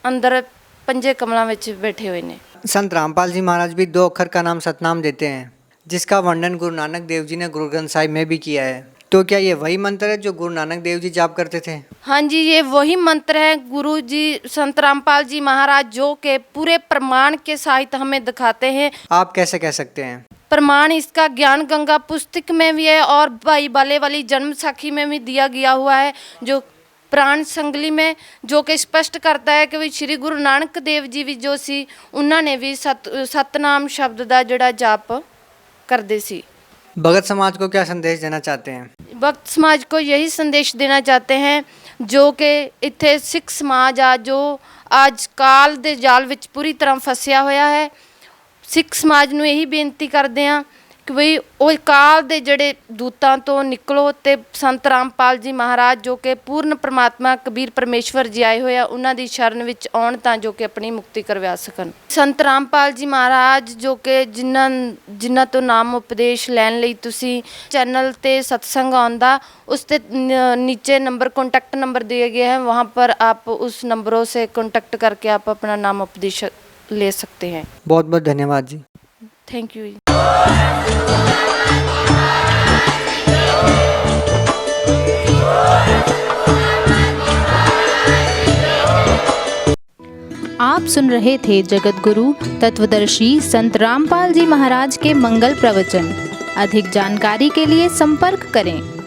अंदर पंजे कमलां विच बैठे हुए ने। संत रामपाल जी महाराज भी 2 अक्षर का नाम सतनाम देते हैं, जिसका वर्णन गुरु नानक देव जी ने गुरु ग्रंथ साहिब में भी किया है। तो क्या ये वही मंत्र है जो गुरु नानक देव जी जाप करते थे? हाँ जी, ये वही मंत्र है। गुरु जी संत रामपाल जी महाराज जो के पूरे प्रमाण के साहित्य हमें दिखाते हैं। आप कैसे कह सकते हैं? प्रमाण इसका ज्ञान गंगा पुस्तक में भी है और भाई बाले वाली जन्म साखी में भी दिया गया हुआ है, जो प्राण संगली में, जो कि स्पष्ट करता है कि श्री गुरु नानक देव जी भी जो सी उन्होंने भी सतनाम शब्द का जिहड़ा जाप करते सी। भगत समाज को क्या संदेश देना चाहते हैं? भक्त समाज को यही संदेश देना चाहते हैं जो कि इत्थे सिख समाज आ जो आज काल दे जाल विच पूरी तरह फसिया होया है। सिख समाज नूं यही बेनती करते हैं कि बई ਉਹ ਕਾਲ ਦੇ ਜਿਹੜੇ ਦੂਤਾਂ ਤੋਂ ਨਿਕਲੋ ਤੇ ਸੰਤ ਰਾਮਪਾਲ ਜੀ ਮਹਾਰਾਜ ਜੋ ਕਿ ਪੂਰਨ ਪਰਮਾਤਮਾ ਕਬੀਰ ਪਰਮੇਸ਼ਵਰ ਜੀ ਆਏ ਹੋਏ ਆ ਉਹਨਾਂ ਦੀ ਸ਼ਰਨ ਵਿੱਚ ਆਉਣ ਤਾਂ ਜੋ ਕਿ ਆਪਣੀ ਮੁਕਤੀ ਕਰਵਾ ਸਕਣ। ਸੰਤ ਰਾਮਪਾਲ ਜੀ ਮਹਾਰਾਜ ਜੋ ਕਿ ਜਿਨ੍ਹਾਂ ਤੋਂ ਨਾਮ ਉਪਦੇਸ਼ ਲੈਣ ਲਈ ਤੁਸੀਂ चैनल ਤੇ सत्संग आंदा उस ते नीचे नंबर कॉन्टैक्ट नंबर दिए गए हैं, वहाँ पर आप उस नंबरों से कॉन्टैक्ट करके आप अपना नाम उपदेश ले सकते हैं। बहुत बहुत धन्यवाद जी। Thank you. आप सुन रहे थे जगत गुरु तत्वदर्शी संत रामपाल जी महाराज के मंगल प्रवचन। अधिक जानकारी के लिए संपर्क करें।